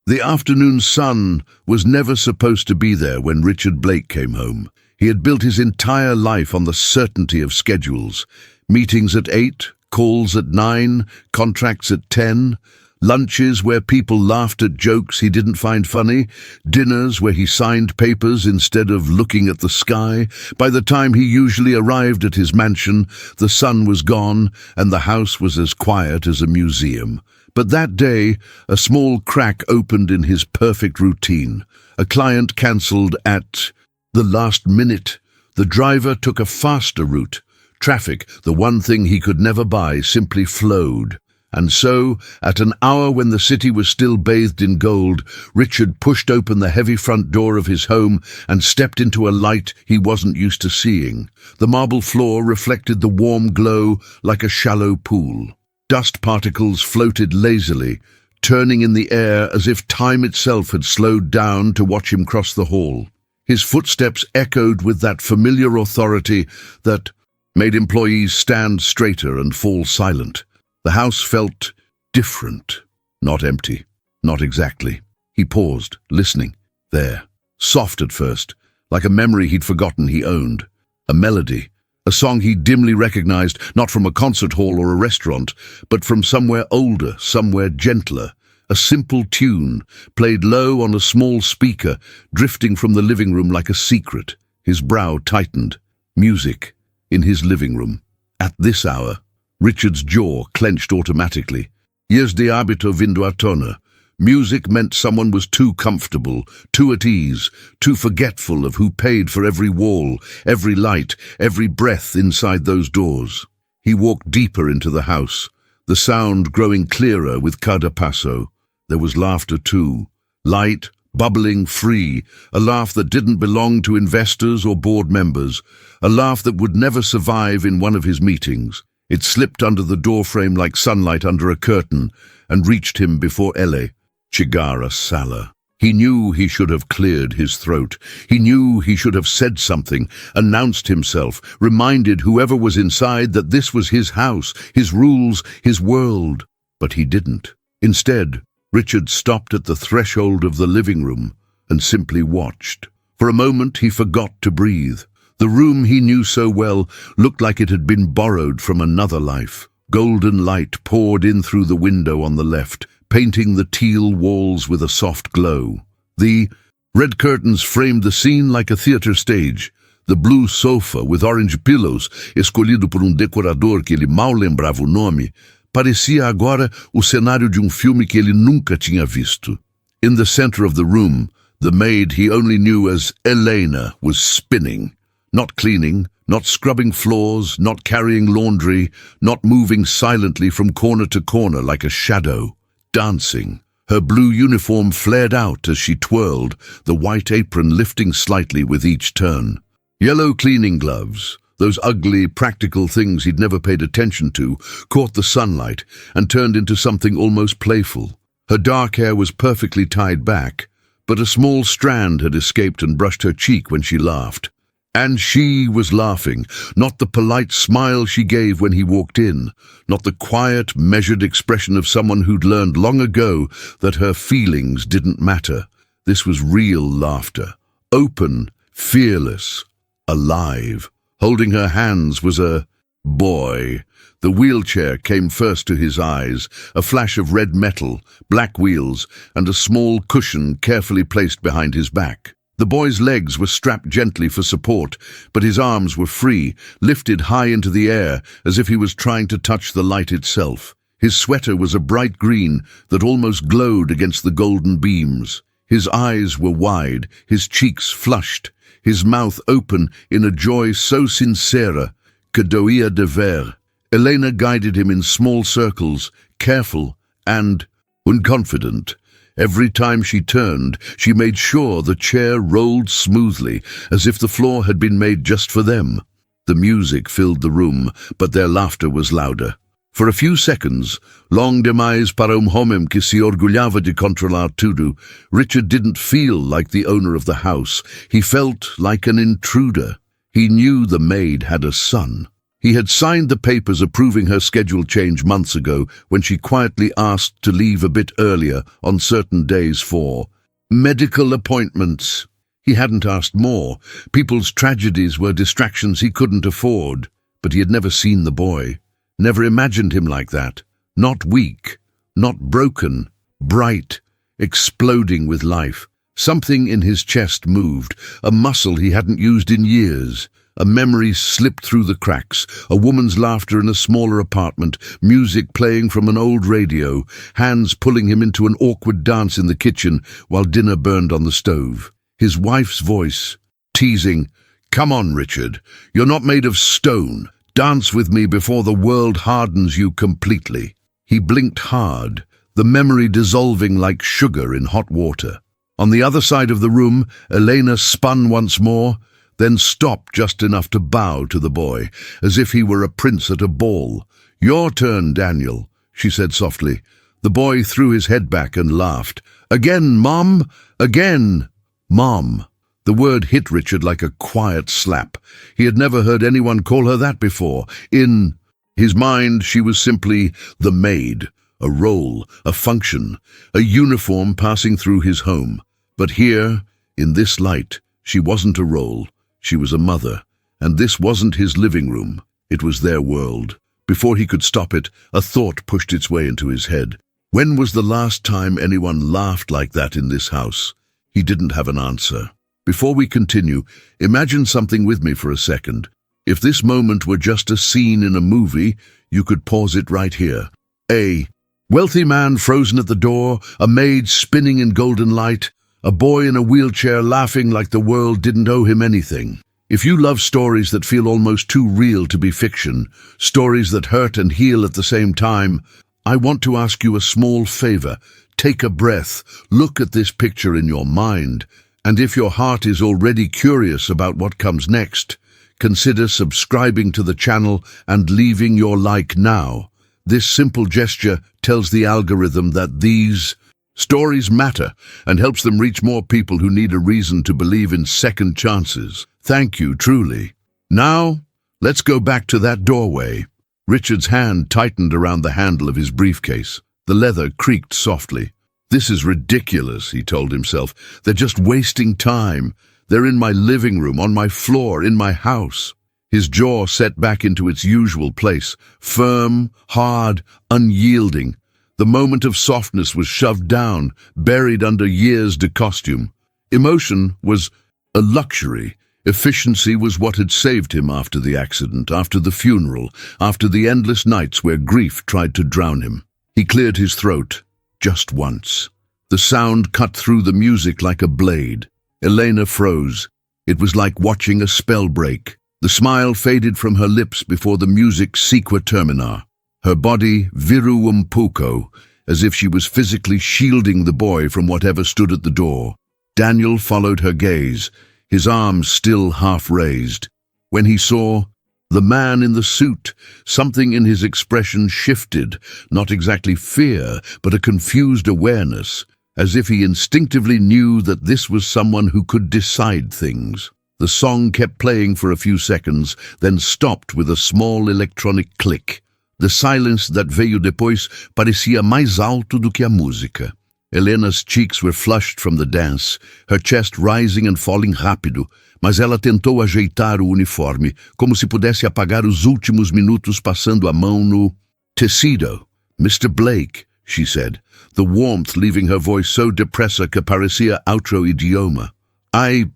The afternoon sun was never supposed to be there when Richard Blake came home. He had built his entire life on the certainty of schedules. Meetings at 8, calls at 9, contracts at 10, lunches where people laughed at jokes he didn't find funny, dinners where he signed papers instead of looking at the sky. By the time he usually arrived at his mansion, the sun was gone and the house was as quiet as a museum. But that day, a small crack opened in his perfect routine. A client cancelled at the last minute. The driver took a faster route. Traffic, the one thing he could never buy, simply flowed. And so, at an hour when the city was still bathed in gold, Richard pushed open the heavy front door of his home and stepped into a light he wasn't used to seeing. The marble floor reflected the warm glow like a shallow pool. Dust particles floated lazily, turning in the air as if time itself had slowed down to watch him cross the hall. His footsteps echoed with that familiar authority that made employees stand straighter and fall silent. The house felt different, not empty, not exactly. He paused, listening. There, soft at first, like a memory he'd forgotten he owned. A melody, a song he dimly recognized, not from a concert hall or a restaurant, but from somewhere older, somewhere gentler. A simple tune, played low on a small speaker, drifting from the living room like a secret. His brow tightened. Music, in his living room. At this hour, Richard's jaw clenched automatically. Yes de habito vindo a tona. Music meant someone was too comfortable, too at ease, too forgetful of who paid for every wall, every light, every breath inside those doors. He walked deeper into the house, the sound growing clearer with cada passo. There was laughter too, light, bubbling, free, a laugh that didn't belong to investors or board members, a laugh that would never survive in one of his meetings. It slipped under the doorframe like sunlight under a curtain and reached him before Ele, Chigara Sala. He knew he should have cleared his throat. He knew he should have said something, announced himself, reminded whoever was inside that this was his house, his rules, his world. But he didn't. Instead, Richard stopped at the threshold of the living room and simply watched. For a moment he forgot to breathe. The room he knew so well looked like it had been borrowed from another life. Golden light poured in through the window on the left, painting the teal walls with a soft glow. The red curtains framed the scene like a theater stage. The blue sofa with orange pillows, escolhido por decorador que ele mal lembrava o nome, parecia agora o cenário de filme que ele nunca tinha visto. In the center of the room, the maid he only knew as Elena was spinning. Not cleaning, not scrubbing floors, not carrying laundry, not moving silently from corner to corner like a shadow. Dancing. Her blue uniform flared out as she twirled, the white apron lifting slightly with each turn. Yellow cleaning gloves, those ugly, practical things he'd never paid attention to, caught the sunlight and turned into something almost playful. Her dark hair was perfectly tied back, but a small strand had escaped and brushed her cheek when she laughed. And she was laughing, not the polite smile she gave when he walked in, not the quiet, measured expression of someone who'd learned long ago that her feelings didn't matter. This was real laughter, open, fearless, alive. Holding her hands was a boy. The wheelchair came first to his eyes, a flash of red metal, black wheels, and a small cushion carefully placed behind his back. The boy's legs were strapped gently for support, but his arms were free, lifted high into the air as if he was trying to touch the light itself. His sweater was a bright green that almost glowed against the golden beams. His eyes were wide, his cheeks flushed, his mouth open in a joy so sincere que doía de ver. Elena guided him in small circles, careful and unconfident. Every time she turned, she made sure the chair rolled smoothly, as if the floor had been made just for them. The music filled the room, but their laughter was louder. For a few seconds, long demais para homem que se orgulhava de controlar tudo, Richard didn't feel like the owner of the house. He felt like an intruder. He knew the maid had a son. He had signed the papers approving her schedule change months ago when she quietly asked to leave a bit earlier on certain days for medical appointments. He hadn't asked more. People's tragedies were distractions he couldn't afford. But he had never seen the boy, never imagined him like that. Not weak, not broken, bright, exploding with life. Something in his chest moved, a muscle he hadn't used in years. A memory slipped through the cracks, a woman's laughter in a smaller apartment, music playing from an old radio, hands pulling him into an awkward dance in the kitchen while dinner burned on the stove. His wife's voice, teasing, "Come on, Richard, you're not made of stone. Dance with me before the world hardens you completely." He blinked hard, the memory dissolving like sugar in hot water. On the other side of the room, Elena spun once more, then stopped just enough to bow to the boy, as if he were a prince at a ball. "Your turn, Daniel," she said softly. The boy threw his head back and laughed. "Again, Mom? Again, Mom." The word hit Richard like a quiet slap. He had never heard anyone call her that before. In his mind, she was simply the maid, a role, a function, a uniform passing through his home. But here, in this light, she wasn't a role. She was a mother, and this wasn't his living room. It was their world. Before he could stop it, a thought pushed its way into his head. When was the last time anyone laughed like that in this house? He didn't have an answer. Before we continue, imagine something with me for a second. If this moment were just a scene in a movie, you could pause it right here. A wealthy man frozen at the door, a maid spinning in golden light, a boy in a wheelchair laughing like the world didn't owe him anything. If you love stories that feel almost too real to be fiction, stories that hurt and heal at the same time, I want to ask you a small favor. Take a breath, look at this picture in your mind, and if your heart is already curious about what comes next, consider subscribing to the channel and leaving your like now. This simple gesture tells the algorithm that these stories matter and helps them reach more people who need a reason to believe in second chances. Thank you, truly. Now, let's go back to that doorway. Richard's hand tightened around the handle of his briefcase. The leather creaked softly. "This is ridiculous," he told himself. "They're just wasting time. They're in my living room, on my floor, in my house." His jaw set back into its usual place, firm, hard, unyielding. The moment of softness was shoved down, buried under years de costume. Emotion was a luxury. Efficiency was what had saved him after the accident, after the funeral, after the endless nights where grief tried to drown him. He cleared his throat, just once. The sound cut through the music like a blade. Elena froze. It was like watching a spell break. The smile faded from her lips before the music sequa termina. Her body viru un poco, as if she was physically shielding the boy from whatever stood at the door. Daniel followed her gaze, his arms still half raised. When he saw the man in the suit, something in his expression shifted, not exactly fear, but a confused awareness, as if he instinctively knew that this was someone who could decide things. The song kept playing for a few seconds, then stopped with a small electronic click. The silence that veio depois parecia mais alto do que a música. Helena's cheeks were flushed from the dance, her chest rising and falling rápido, mas ela tentou ajeitar o uniforme, como se pudesse apagar os últimos minutos passando a mão no tecido. "Mr. Blake," she said, the warmth leaving her voice so depressa que parecia outro idioma. I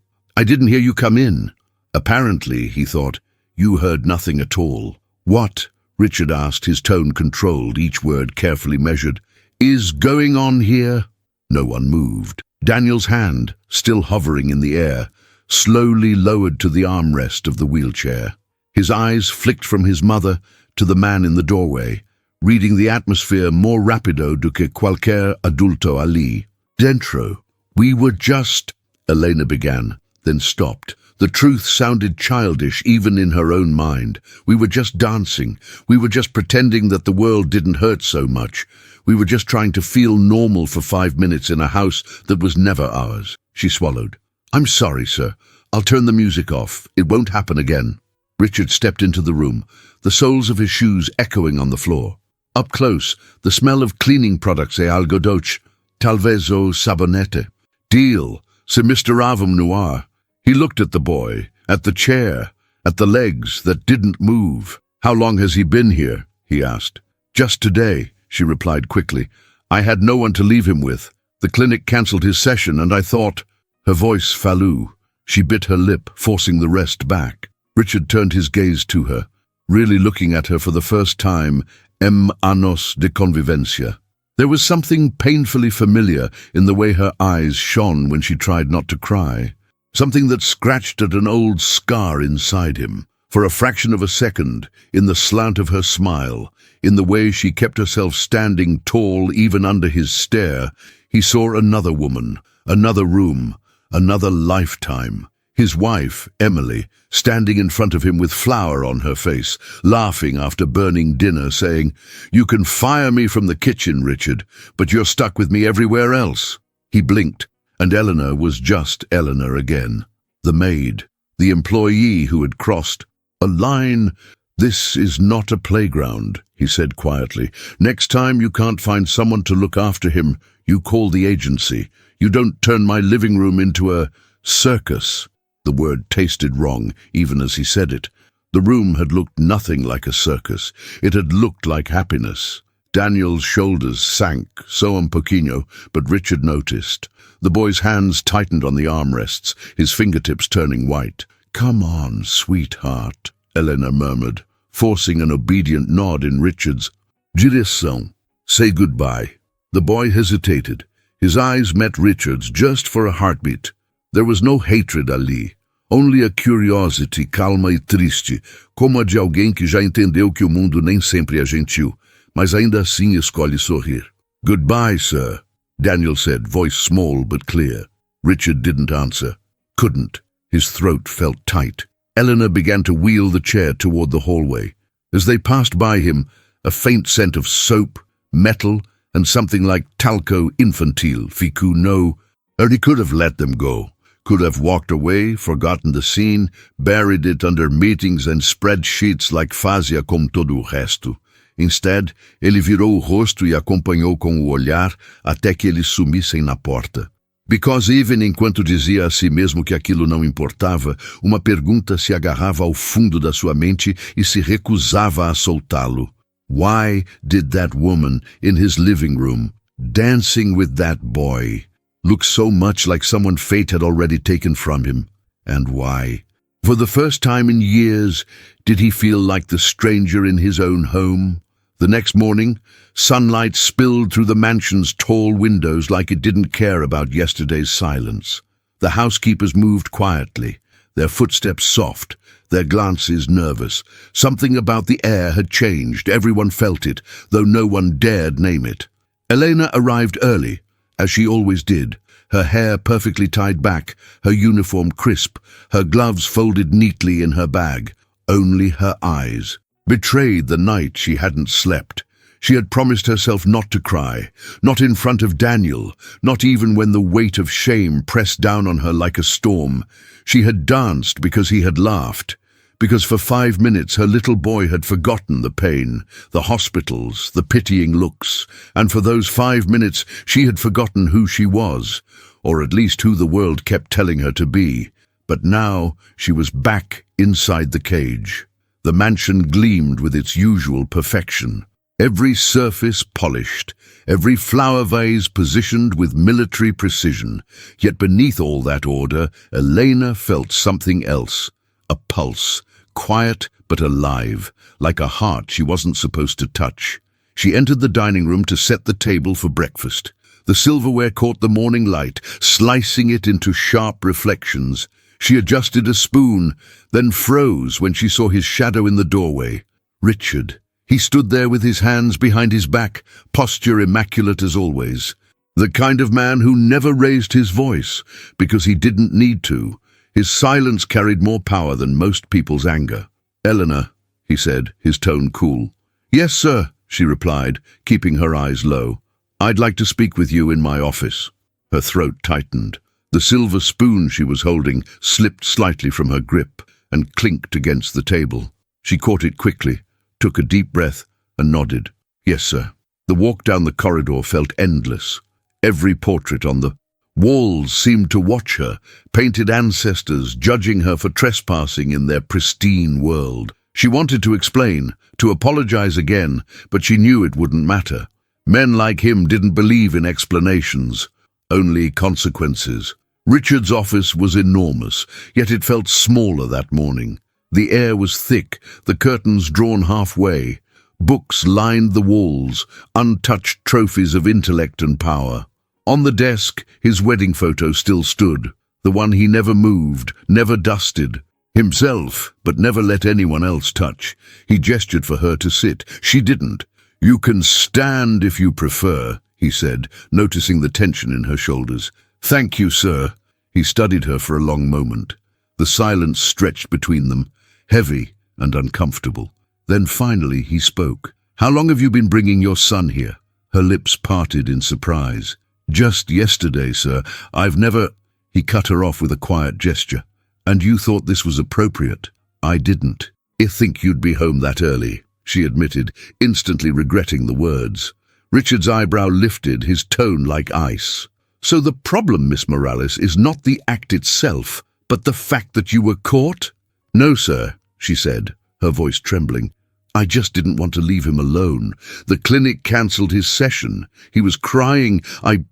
didn't hear you come in." Apparently, he thought, you heard nothing at all. "What?" Richard asked, his tone controlled, each word carefully measured. "Is going on here?" No one moved. Daniel's hand, still hovering in the air, slowly lowered to the armrest of the wheelchair. His eyes flicked from his mother to the man in the doorway, reading the atmosphere more rapido do que qualquer adulto ali. "Dentro, we were just—" Elena began, then stopped. The truth sounded childish even in her own mind. "We were just dancing. We were just pretending that the world didn't hurt so much. We were just trying to feel normal for 5 minutes in a house that was never ours." She swallowed. "I'm sorry, sir. I'll turn the music off. It won't happen again." Richard stepped into the room, the soles of his shoes echoing on the floor. Up close, the smell of cleaning products e algo dolce, talvez o sabonete. Deal, se misturavam no ar. He looked at the boy, at the chair, at the legs that didn't move. "How long has he been here?" he asked. "Just today," she replied quickly. "I had no one to leave him with. The clinic cancelled his session, and I thought—" Her voice flew. She bit her lip, forcing the rest back. Richard turned his gaze to her, really looking at her for the first time, años de convivencia. There was something painfully familiar in the way her eyes shone when she tried not to cry, something that scratched at an old scar inside him. For a fraction of a second, in the slant of her smile, in the way she kept herself standing tall even under his stare, he saw another woman, another room, another lifetime. His wife, Emily, standing in front of him with flour on her face, laughing after burning dinner, saying, "You can fire me from the kitchen, Richard, but you're stuck with me everywhere else." He blinked, and Eleanor was just Eleanor again. The maid, the employee who had crossed a line. "This is not a playground," he said quietly. "Next time you can't find someone to look after him, you call the agency. You don't turn my living room into a circus." The word tasted wrong, even as he said it. The room had looked nothing like a circus. It had looked like happiness. Daniel's shoulders sank, so un poquito, but Richard noticed. The boy's hands tightened on the armrests, his fingertips turning white. "Come on, sweetheart," Eleanor murmured, forcing an obedient nod in Richard's direction. "Say goodbye." The boy hesitated. His eyes met Richard's just for a heartbeat. There was no hatred ali, only a curiosity calma e triste, como a de alguém que já entendeu que o mundo nem sempre é gentil, mas ainda assim escolhe sorrir. "Goodbye, sir," Daniel said, voice small but clear. Richard didn't answer. Couldn't. His throat felt tight. Eleanor began to wheel the chair toward the hallway. As they passed by him, a faint scent of soap, metal, and something like talco infantile, ficu no, or he could have let them go. Could have walked away, forgotten the scene, buried it under meetings and spreadsheets like fazia com todo o resto. Instead, ele virou o rosto e acompanhou com o olhar até que eles sumissem na porta. Because even enquanto dizia a si mesmo que aquilo não importava, uma pergunta se agarrava ao fundo da sua mente e se recusava a soltá-lo. Why did that woman in his living room, dancing with that boy, look so much like someone fate had already taken from him? And why? For the first time in years, did he feel like the stranger in his own home? The next morning, sunlight spilled through the mansion's tall windows like it didn't care about yesterday's silence. The housekeepers moved quietly, their footsteps soft, their glances nervous. Something about the air had changed. Everyone felt it, though no one dared name it. Elena arrived early, as she always did, her hair perfectly tied back, her uniform crisp, her gloves folded neatly in her bag. Only her eyes betrayed the night she hadn't slept. She had promised herself not to cry, not in front of Daniel, not even when the weight of shame pressed down on her like a storm. She had danced because he had laughed, because for 5 minutes her little boy had forgotten the pain, the hospitals, the pitying looks, and for those 5 minutes she had forgotten who she was, or at least who the world kept telling her to be. But now she was back inside the cage. The mansion gleamed with its usual perfection. Every surface polished, every flower vase positioned with military precision. Yet beneath all that order, Elena felt something else. A pulse, quiet but alive, like a heart she wasn't supposed to touch. She entered the dining room to set the table for breakfast. The silverware caught the morning light, slicing it into sharp reflections. She adjusted a spoon, then froze when she saw his shadow in the doorway. Richard. He stood there with his hands behind his back, posture immaculate as always. The kind of man who never raised his voice, because he didn't need to. His silence carried more power than most people's anger. "Eleanor," he said, his tone cool. "Yes, sir," she replied, keeping her eyes low. "I'd like to speak with you in my office." Her throat tightened. The silver spoon she was holding slipped slightly from her grip. and clinked against the table. She caught it quickly, took a deep breath, and nodded. "Yes, sir." The walk down the corridor felt endless. Every portrait on the walls seemed to watch her, painted ancestors judging her for trespassing in their pristine world. She wanted to explain, to apologize again, but she knew it wouldn't matter. Men like him didn't believe in explanations, only consequences. Richard's office was enormous, yet it felt smaller that morning. The air was thick, the curtains drawn halfway. Books lined the walls, untouched trophies of intellect and power. On the desk, his wedding photo still stood, the one he never moved, never dusted. Himself, but never let anyone else touch. He gestured for her to sit. She didn't. "You can stand if you prefer," he said, noticing the tension in her shoulders. "Thank you, sir." He studied her for a long moment. The silence stretched between them, heavy and uncomfortable. Then finally he spoke. "How long have you been bringing your son here?" Her lips parted in surprise. "Just yesterday, sir. I've never—" He cut her off with a quiet gesture. "And you thought this was appropriate?" "I didn't. I think you'd be home that early," she admitted, instantly regretting the words. Richard's eyebrow lifted, his tone like ice. "So the problem, Miss Morales, is not the act itself, but the fact that you were caught?" "No, sir," she said, her voice trembling. "I just didn't want to leave him alone. The clinic cancelled his session. He was crying. I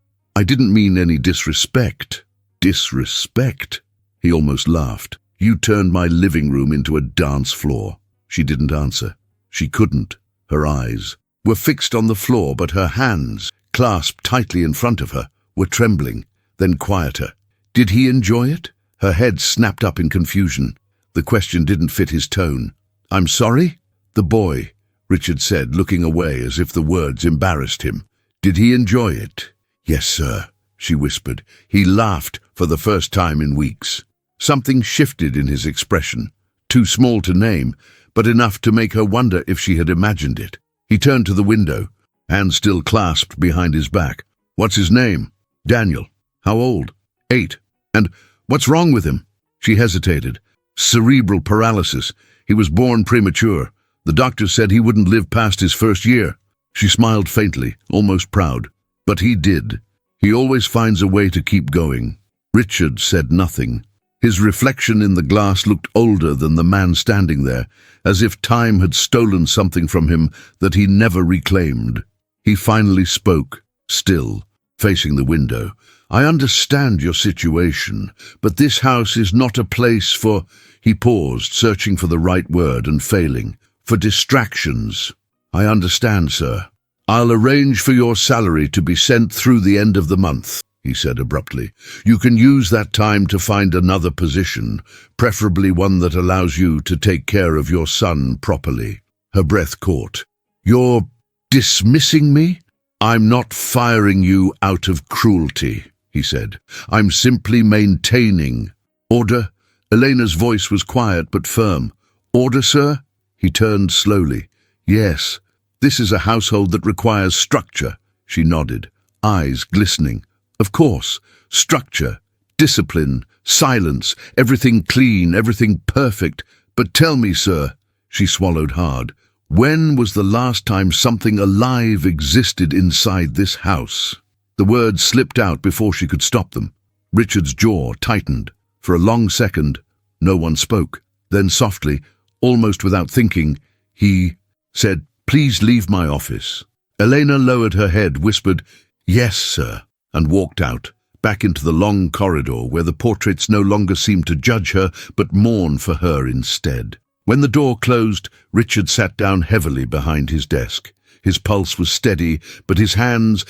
didn't mean any disrespect." "Disrespect?" He almost laughed. "You turned my living room into a dance floor." She didn't answer. She couldn't. Her eyes were fixed on the floor, but her hands, clasped tightly in front of her, were trembling, then quieter. "Did he enjoy it?" Her head snapped up in confusion. The question didn't fit his tone. "I'm sorry?" "The boy," Richard said, looking away as if the words embarrassed him. "Did he enjoy it?" "Yes, sir," she whispered. He laughed for the first time in weeks. Something shifted in his expression, too small to name, but enough to make her wonder if she had imagined it. He turned to the window, hands still clasped behind his back. "What's his name?" "Daniel." "How old?" 8. "And what's wrong with him?" She hesitated. "Cerebral paralysis. He was born premature. The doctor said he wouldn't live past his first year." She smiled faintly, almost proud. "But he did. He always finds a way to keep going." Richard said nothing. His reflection in the glass looked older than the man standing there, as if time had stolen something from him that he never reclaimed. He finally spoke, still, facing the window. "I understand your situation, but this house is not a place for—" He paused, searching for the right word and failing. "For distractions." "I understand, sir. I'll arrange for your salary to be sent through the end of the month," he said abruptly. "You can use that time to find another position, preferably one that allows you to take care of your son properly." Her breath caught. "You're dismissing me?" "I'm not firing you out of cruelty," he said. "I'm simply maintaining order." Elena's voice was quiet but firm. "Order, sir?" He turned slowly. "Yes. This is a household that requires structure." She nodded, eyes glistening. "Of course. Structure, discipline, silence, everything clean, everything perfect. But tell me, sir," she swallowed hard, "when was the last time something alive existed inside this house?" The words slipped out before she could stop them. Richard's jaw tightened. For a long second, no one spoke. Then softly, almost without thinking, he said, "Please leave my office." Elena lowered her head, whispered, "Yes, sir," and walked out, back into the long corridor where the portraits no longer seemed to judge her, but mourn for her instead. When the door closed, Richard sat down heavily behind his desk. His pulse was steady, but his hands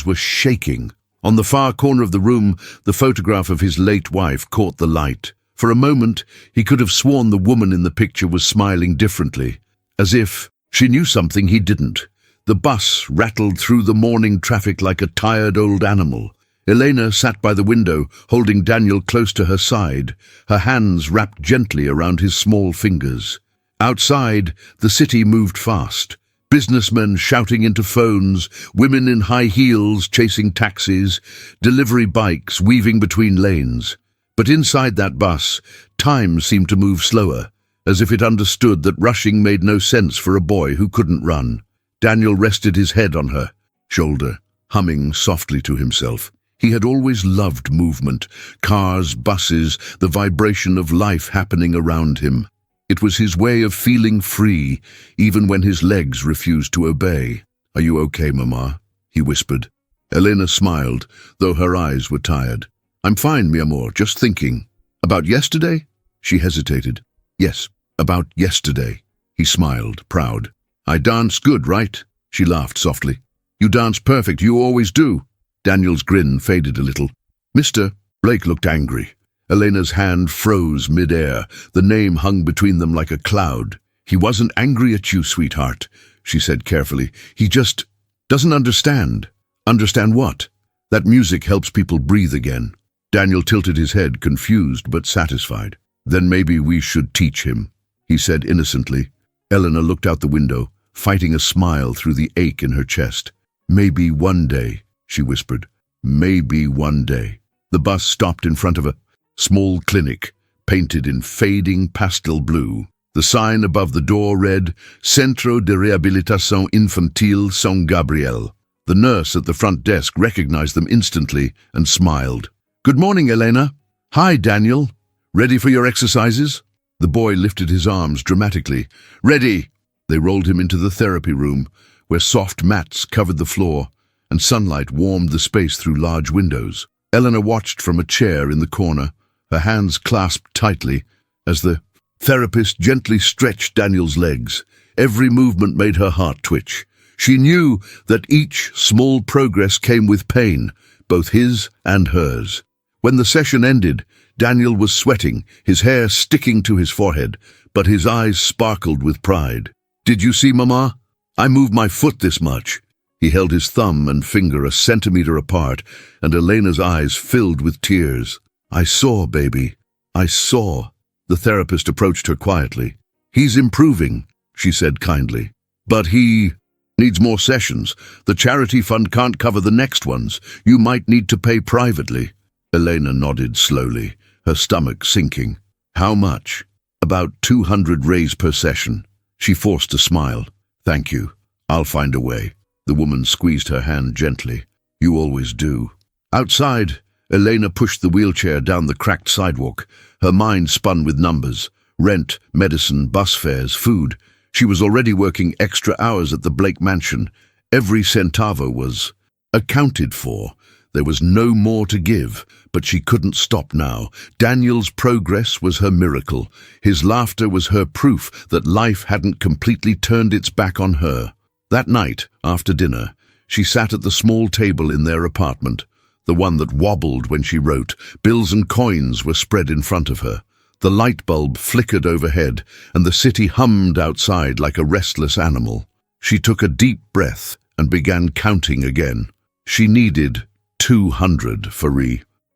were shaking. On the far corner of the room, the photograph of his late wife caught the light. For a moment, he could have sworn the woman in the picture was smiling differently, as if she knew something he didn't. The bus rattled through the morning traffic like a tired old animal. Elena sat by the window, holding Daniel close to her side, her hands wrapped gently around his small fingers. Outside, the city moved fast. Businessmen shouting into phones, women in high heels chasing taxis, delivery bikes weaving between lanes. But inside that bus, Time seemed to move slower, as if it understood that rushing made no sense for a boy who couldn't run. Daniel rested his head on her shoulder, humming softly to himself. He had always loved movement, cars, buses, the vibration of life happening around him. It was his way of feeling free, even when his legs refused to obey. "Are you okay, Mama?" he whispered. Elena smiled, though her eyes were tired. "I'm fine, mi amor, just thinking." "About yesterday?" She hesitated. "Yes, about yesterday." He smiled, proud. "I danced good, right?" She laughed softly. "You dance perfect, you always do." Daniel's grin faded a little. "Mr." Blake looked angry. Elena's hand froze mid-air. The name hung between them like a cloud. "He wasn't angry at you, sweetheart," she said carefully. "He just doesn't understand." "Understand what?" "That music helps people breathe again." Daniel tilted his head, confused but satisfied. "Then maybe we should teach him," he said innocently. Elena looked out the window, fighting a smile through the ache in her chest. "Maybe one day," she whispered. "Maybe one day." The bus stopped in front of a small clinic, painted in fading pastel blue. The sign above the door read, "Centro de Rehabilitación Infantil San Gabriel." The nurse at the front desk recognized them instantly and smiled. "Good morning, Elena." "Hi, Daniel. Ready for your exercises?" The boy lifted his arms dramatically. "Ready!" They rolled him into the therapy room, where soft mats covered the floor and sunlight warmed the space through large windows. Elena watched from a chair in the corner, her hands clasped tightly, as the therapist gently stretched Daniel's legs. Every movement made her heart twitch. She knew that each small progress came with pain, both his and hers. When the session ended, Daniel was sweating, his hair sticking to his forehead, but his eyes sparkled with pride. "Did you see, Mama? I moved my foot this much." He held his thumb and finger a centimeter apart, and Elena's eyes filled with tears. "I saw, baby. I saw." The therapist approached her quietly. "He's improving," she said kindly. "But he needs more sessions. The charity fund can't cover the next ones. You might need to pay privately." Elena nodded slowly, her stomach sinking. "How much?" "About 200 rays per session." She forced a smile. "Thank you. I'll find a way." The woman squeezed her hand gently. "You always do." Outside, Elena pushed the wheelchair down the cracked sidewalk. Her mind spun with numbers. Rent, medicine, bus fares, food. She was already working extra hours at the Blake mansion. Every centavo was accounted for. There was no more to give, but she couldn't stop now. Daniel's progress was her miracle. His laughter was her proof that life hadn't completely turned its back on her. That night, after dinner, she sat at the small table in their apartment, the one that wobbled when she wrote. Bills and coins were spread in front of her. The light bulb flickered overhead, and the city hummed outside like a restless animal. She took a deep breath and began counting again. She needed 200 for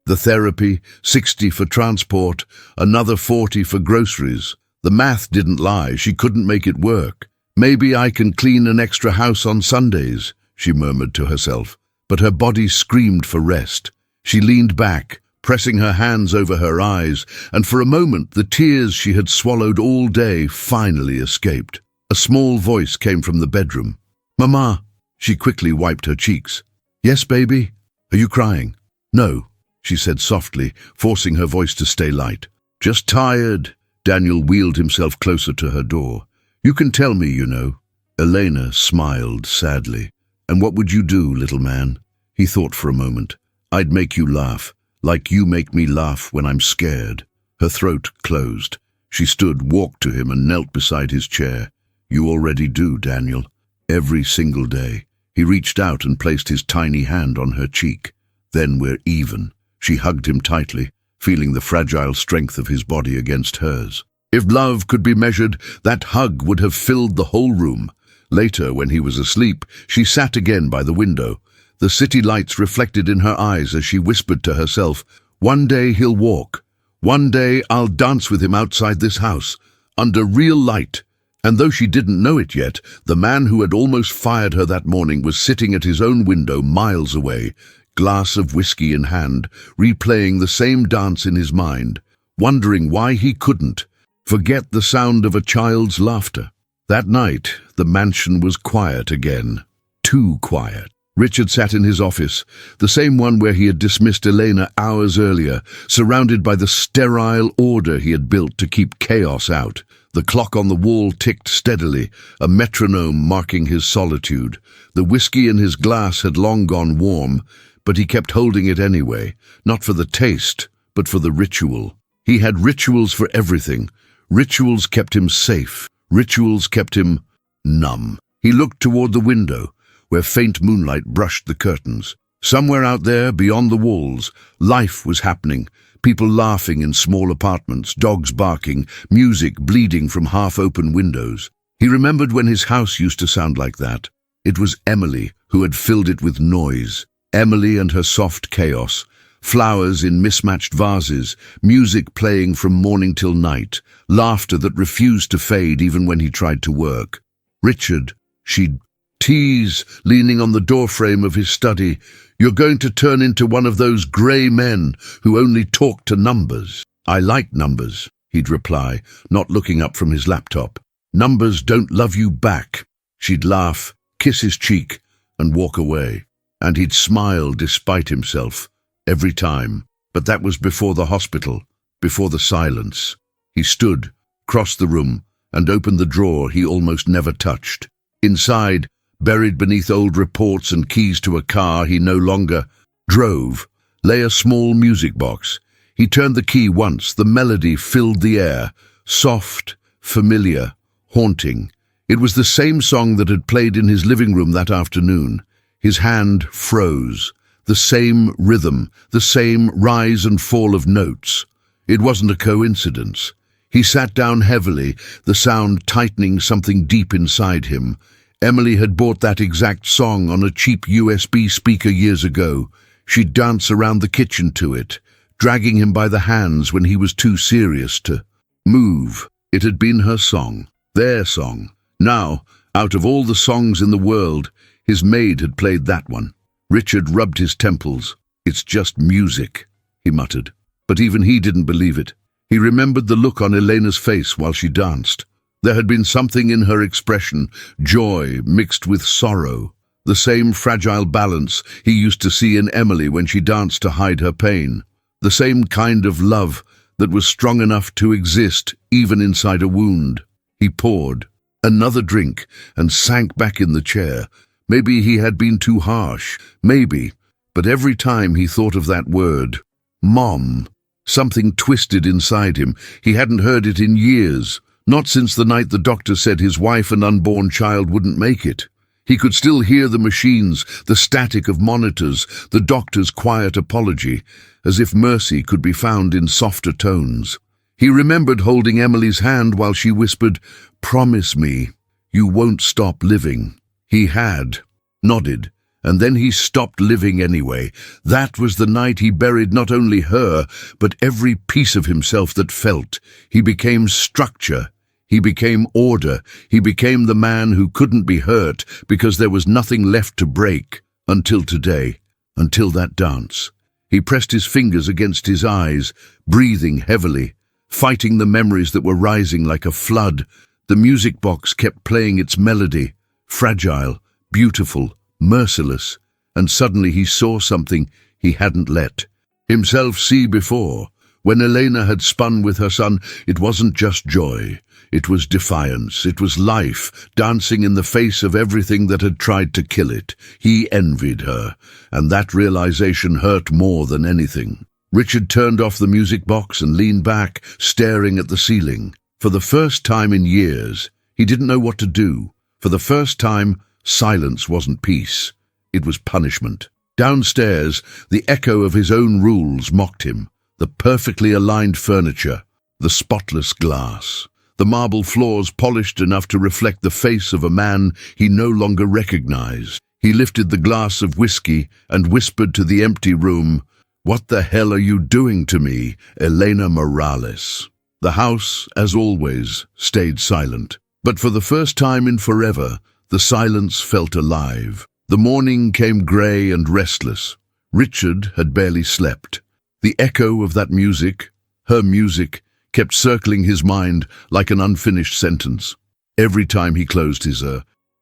the therapy, 60 for transport, another 40 for groceries. The math didn't lie. She couldn't make it work. "Maybe I can clean an extra house on Sundays," she murmured to herself. But her body screamed for rest. She leaned back, pressing her hands over her eyes, and for a moment the tears she had swallowed all day finally escaped. A small voice came from the bedroom. "Mama." She quickly wiped her cheeks. "Yes, baby? Are you crying?" "No," she said softly, forcing her voice to stay light. "Just tired." Daniel wheeled himself closer to her door. "You can tell me, you know." Elena smiled sadly. "And what would you do, little man?" He thought for a moment. "I'd make you laugh, like you make me laugh when I'm scared." Her throat closed. She stood, walked to him, and knelt beside his chair. "You already do, Daniel. Every single day." He reached out and placed his tiny hand on her cheek. "Then we're even." She hugged him tightly, feeling the fragile strength of his body against hers. If love could be measured, that hug would have filled the whole room. Later, when he was asleep, she sat again by the window. The city lights reflected in her eyes as she whispered to herself, "One day he'll walk. One day I'll dance with him outside this house, under real light." And though she didn't know it yet, the man who had almost fired her that morning was sitting at his own window miles away, glass of whiskey in hand, replaying the same dance in his mind. wondering why he couldn't forget the sound of a child's laughter. That night, the mansion was quiet again. Too quiet. Richard sat in his office, the same one where he had dismissed Elena hours earlier, surrounded by the sterile order he had built to keep chaos out. The clock on the wall ticked steadily, a metronome marking his solitude. The whiskey in his glass had long gone warm, but he kept holding it anyway, not for the taste, but for the ritual. He had rituals for everything. Rituals kept him safe. Rituals kept him numb. He looked toward the window, where faint moonlight brushed the curtains. Somewhere out there, beyond the walls, life was happening. People laughing in small apartments, dogs barking, music bleeding from half-open windows. He remembered when his house used to sound like that. It was Emily who had filled it with noise. Emily and her soft chaos. Flowers in mismatched vases, music playing from morning till night, laughter that refused to fade even when he tried to work. Richard, she'd tease, leaning on the doorframe of his study, "You're going to turn into one of those grey men who only talk to numbers." "I like numbers," he'd reply, not looking up from his laptop. "Numbers don't love you back." She'd laugh, kiss his cheek, and walk away. And he'd smile despite himself, every time. But that was before the hospital, before the silence. He stood, crossed the room, and opened the drawer he almost never touched. Inside, buried beneath old reports and keys to a car he no longer drove, lay a small music box. He turned the key once. The melody filled the air, soft, familiar, haunting. It was the same song that had played in his living room that afternoon. His hand froze. The same rhythm, the same rise and fall of notes. It wasn't a coincidence. He sat down heavily, the sound tightening something deep inside him. Emily had bought that exact song on a cheap USB speaker years ago. She'd dance around the kitchen to it, dragging him by the hands when he was too serious to move. It had been her song, their song. Now, out of all the songs in the world, his maid had played that one. Richard rubbed his temples. "It's just music," he muttered. But even he didn't believe it. He remembered the look on Elena's face while she danced. There had been something in her expression, joy mixed with sorrow. The same fragile balance he used to see in Emily when she danced to hide her pain. The same kind of love that was strong enough to exist even inside a wound. He poured another drink and sank back in the chair. Maybe he had been too harsh, maybe, but every time he thought of that word, Mom, something twisted inside him. He hadn't heard it in years, not since the night the doctor said his wife and unborn child wouldn't make it. He could still hear the machines, the static of monitors, the doctor's quiet apology, as if mercy could be found in softer tones. He remembered holding Emily's hand while she whispered, "Promise me, you won't stop living." He had, nodded, and then he stopped living anyway. That was the night he buried not only her, but every piece of himself that felt. He became structure. He became order. He became the man who couldn't be hurt because there was nothing left to break. Until today, until that dance. He pressed his fingers against his eyes, breathing heavily, fighting the memories that were rising like a flood. The music box kept playing its melody, fragile, beautiful, merciless, and suddenly he saw something he hadn't let himself see before. When Elena had spun with her son, it wasn't just joy. It was defiance. It was life, dancing in the face of everything that had tried to kill it. He envied her, and that realization hurt more than anything. Richard turned off the music box and leaned back, staring at the ceiling. For the first time in years, he didn't know what to do. For the first time, silence wasn't peace. It was punishment. Downstairs, the echo of his own rules mocked him. The perfectly aligned furniture, the spotless glass, the marble floors polished enough to reflect the face of a man he no longer recognized. He lifted the glass of whiskey and whispered to the empty room, "What the hell are you doing to me, Elena Morales?" The house, as always, stayed silent. But for the first time in forever, the silence felt alive. The morning came grey and restless. Richard had barely slept. The echo of that music, Her music kept circling his mind like an unfinished sentence. Every time he closed his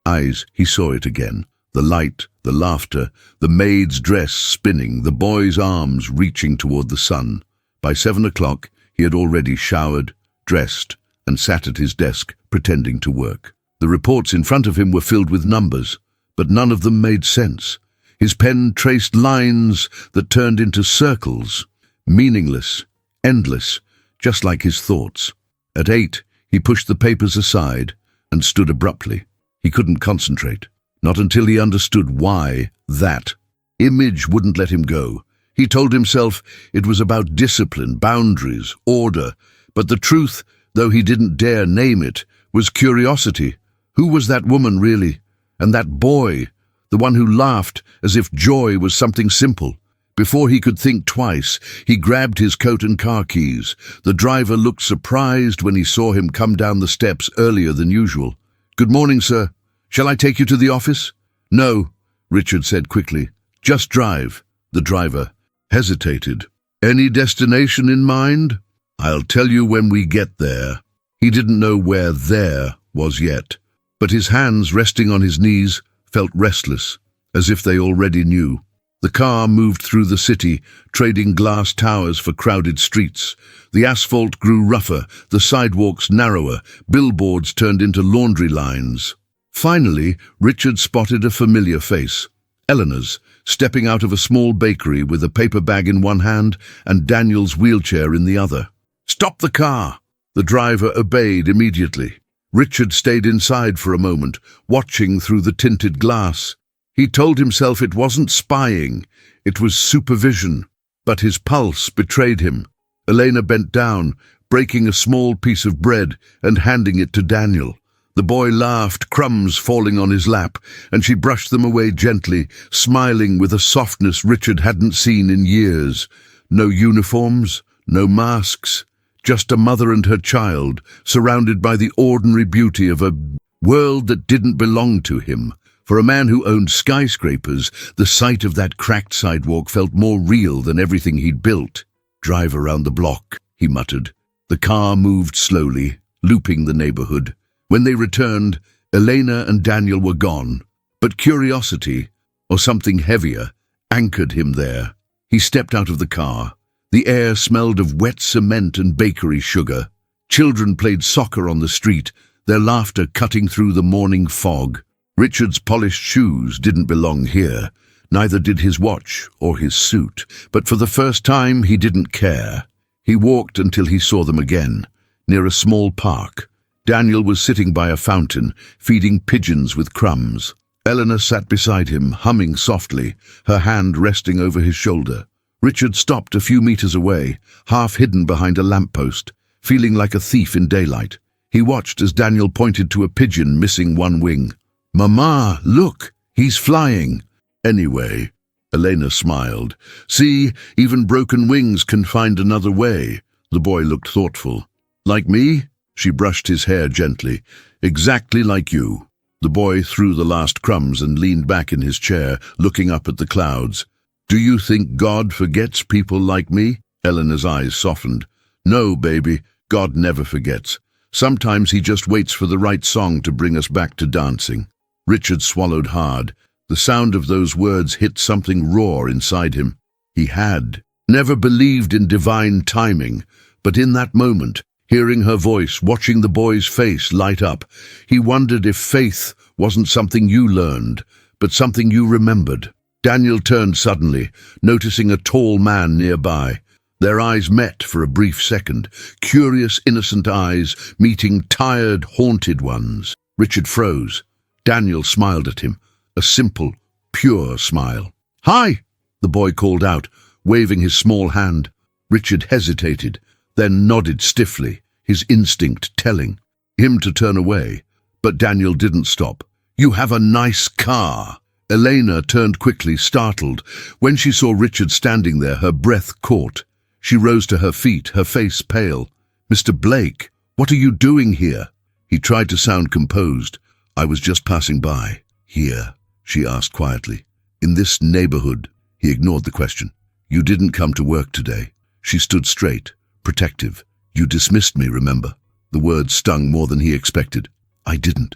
eyes, he saw it again. The light, the laughter, the maid's dress spinning, the boy's arms reaching toward the sun. By 7 o'clock, he had already showered, dressed, and sat at his desk, pretending to work. The reports in front of him were filled with numbers, but none of them made sense. His pen traced lines that turned into circles, meaningless, endless, just like his thoughts. At 8, he pushed the papers aside and stood abruptly. He couldn't concentrate, not until he understood why that image wouldn't let him go. He told himself it was about discipline, boundaries, order, but the truth, though he didn't dare name it, was curiosity. Who was that woman really? And that boy, the one who laughed as if joy was something simple. Before he could think twice, he grabbed his coat and car keys. The driver looked surprised when he saw him come down the steps earlier than usual. "Good morning, sir. Shall I take you to the office?" "No," Richard said quickly. "Just drive." The driver hesitated. "Any destination in mind?" "I'll tell you when we get there." He didn't know where there was yet, but his hands resting on his knees felt restless, as if they already knew. The car moved through the city, trading glass towers for crowded streets. The asphalt grew rougher, the sidewalks narrower, billboards turned into laundry lines. Finally, Richard spotted a familiar face. Eleanor's, stepping out of a small bakery with a paper bag in one hand and Daniel's wheelchair in the other. "Stop the car!" The driver obeyed immediately. Richard stayed inside for a moment, watching through the tinted glass. He told himself it wasn't spying, it was supervision. But his pulse betrayed him. Elena bent down, breaking a small piece of bread and handing it to Daniel. The boy laughed, crumbs falling on his lap, and she brushed them away gently, smiling with a softness Richard hadn't seen in years. No uniforms, no masks, just a mother and her child, surrounded by the ordinary beauty of a world that didn't belong to him. For a man who owned skyscrapers, the sight of that cracked sidewalk felt more real than everything he'd built. "Drive around the block," he muttered. The car moved slowly, looping the neighborhood. When they returned, Elena and Daniel were gone, but curiosity, or something heavier, anchored him there. He stepped out of the car. The air smelled of wet cement and bakery sugar. Children played soccer on the street, their laughter cutting through the morning fog. Richard's polished shoes didn't belong here, neither did his watch or his suit, but for the first time he didn't care. He walked until he saw them again, near a small park. Daniel was sitting by a fountain, feeding pigeons with crumbs. Eleanor sat beside him, humming softly, her hand resting over his shoulder. Richard stopped a few meters away, half hidden behind a lamppost, feeling like a thief in daylight. He watched as Daniel pointed to a pigeon missing one wing. "Mama, look, he's flying." "Anyway," Elena smiled. "See, even broken wings can find another way." The boy looked thoughtful. "Like me?" She brushed his hair gently. "Exactly like you." The boy threw the last crumbs and leaned back in his chair, looking up at the clouds. "Do you think God forgets people like me?" Eleanor's eyes softened. "No, baby, God never forgets. Sometimes he just waits for the right song to bring us back to dancing." Richard swallowed hard. The sound of those words hit something raw inside him. He had never believed in divine timing, but in that moment, hearing her voice, watching the boy's face light up, he wondered if faith wasn't something you learned, but something you remembered. Daniel turned suddenly, noticing a tall man nearby. Their eyes met for a brief second, curious, innocent eyes meeting tired, haunted ones. Richard froze. Daniel smiled at him, a simple, pure smile. "Hi!" the boy called out, waving his small hand. Richard hesitated, then nodded stiffly, his instinct telling him to turn away. But Daniel didn't stop. "You have a nice car." Elena turned quickly, startled. When she saw Richard standing there, her breath caught. She rose to her feet, her face pale. "Mr. Blake, what are you doing here?" He tried to sound composed. "I was just passing by." "Here?" she asked quietly. "In this neighborhood?" He ignored the question. "You didn't come to work today." She stood straight, protective. You dismissed me, remember? The words stung more than he expected. I didn't.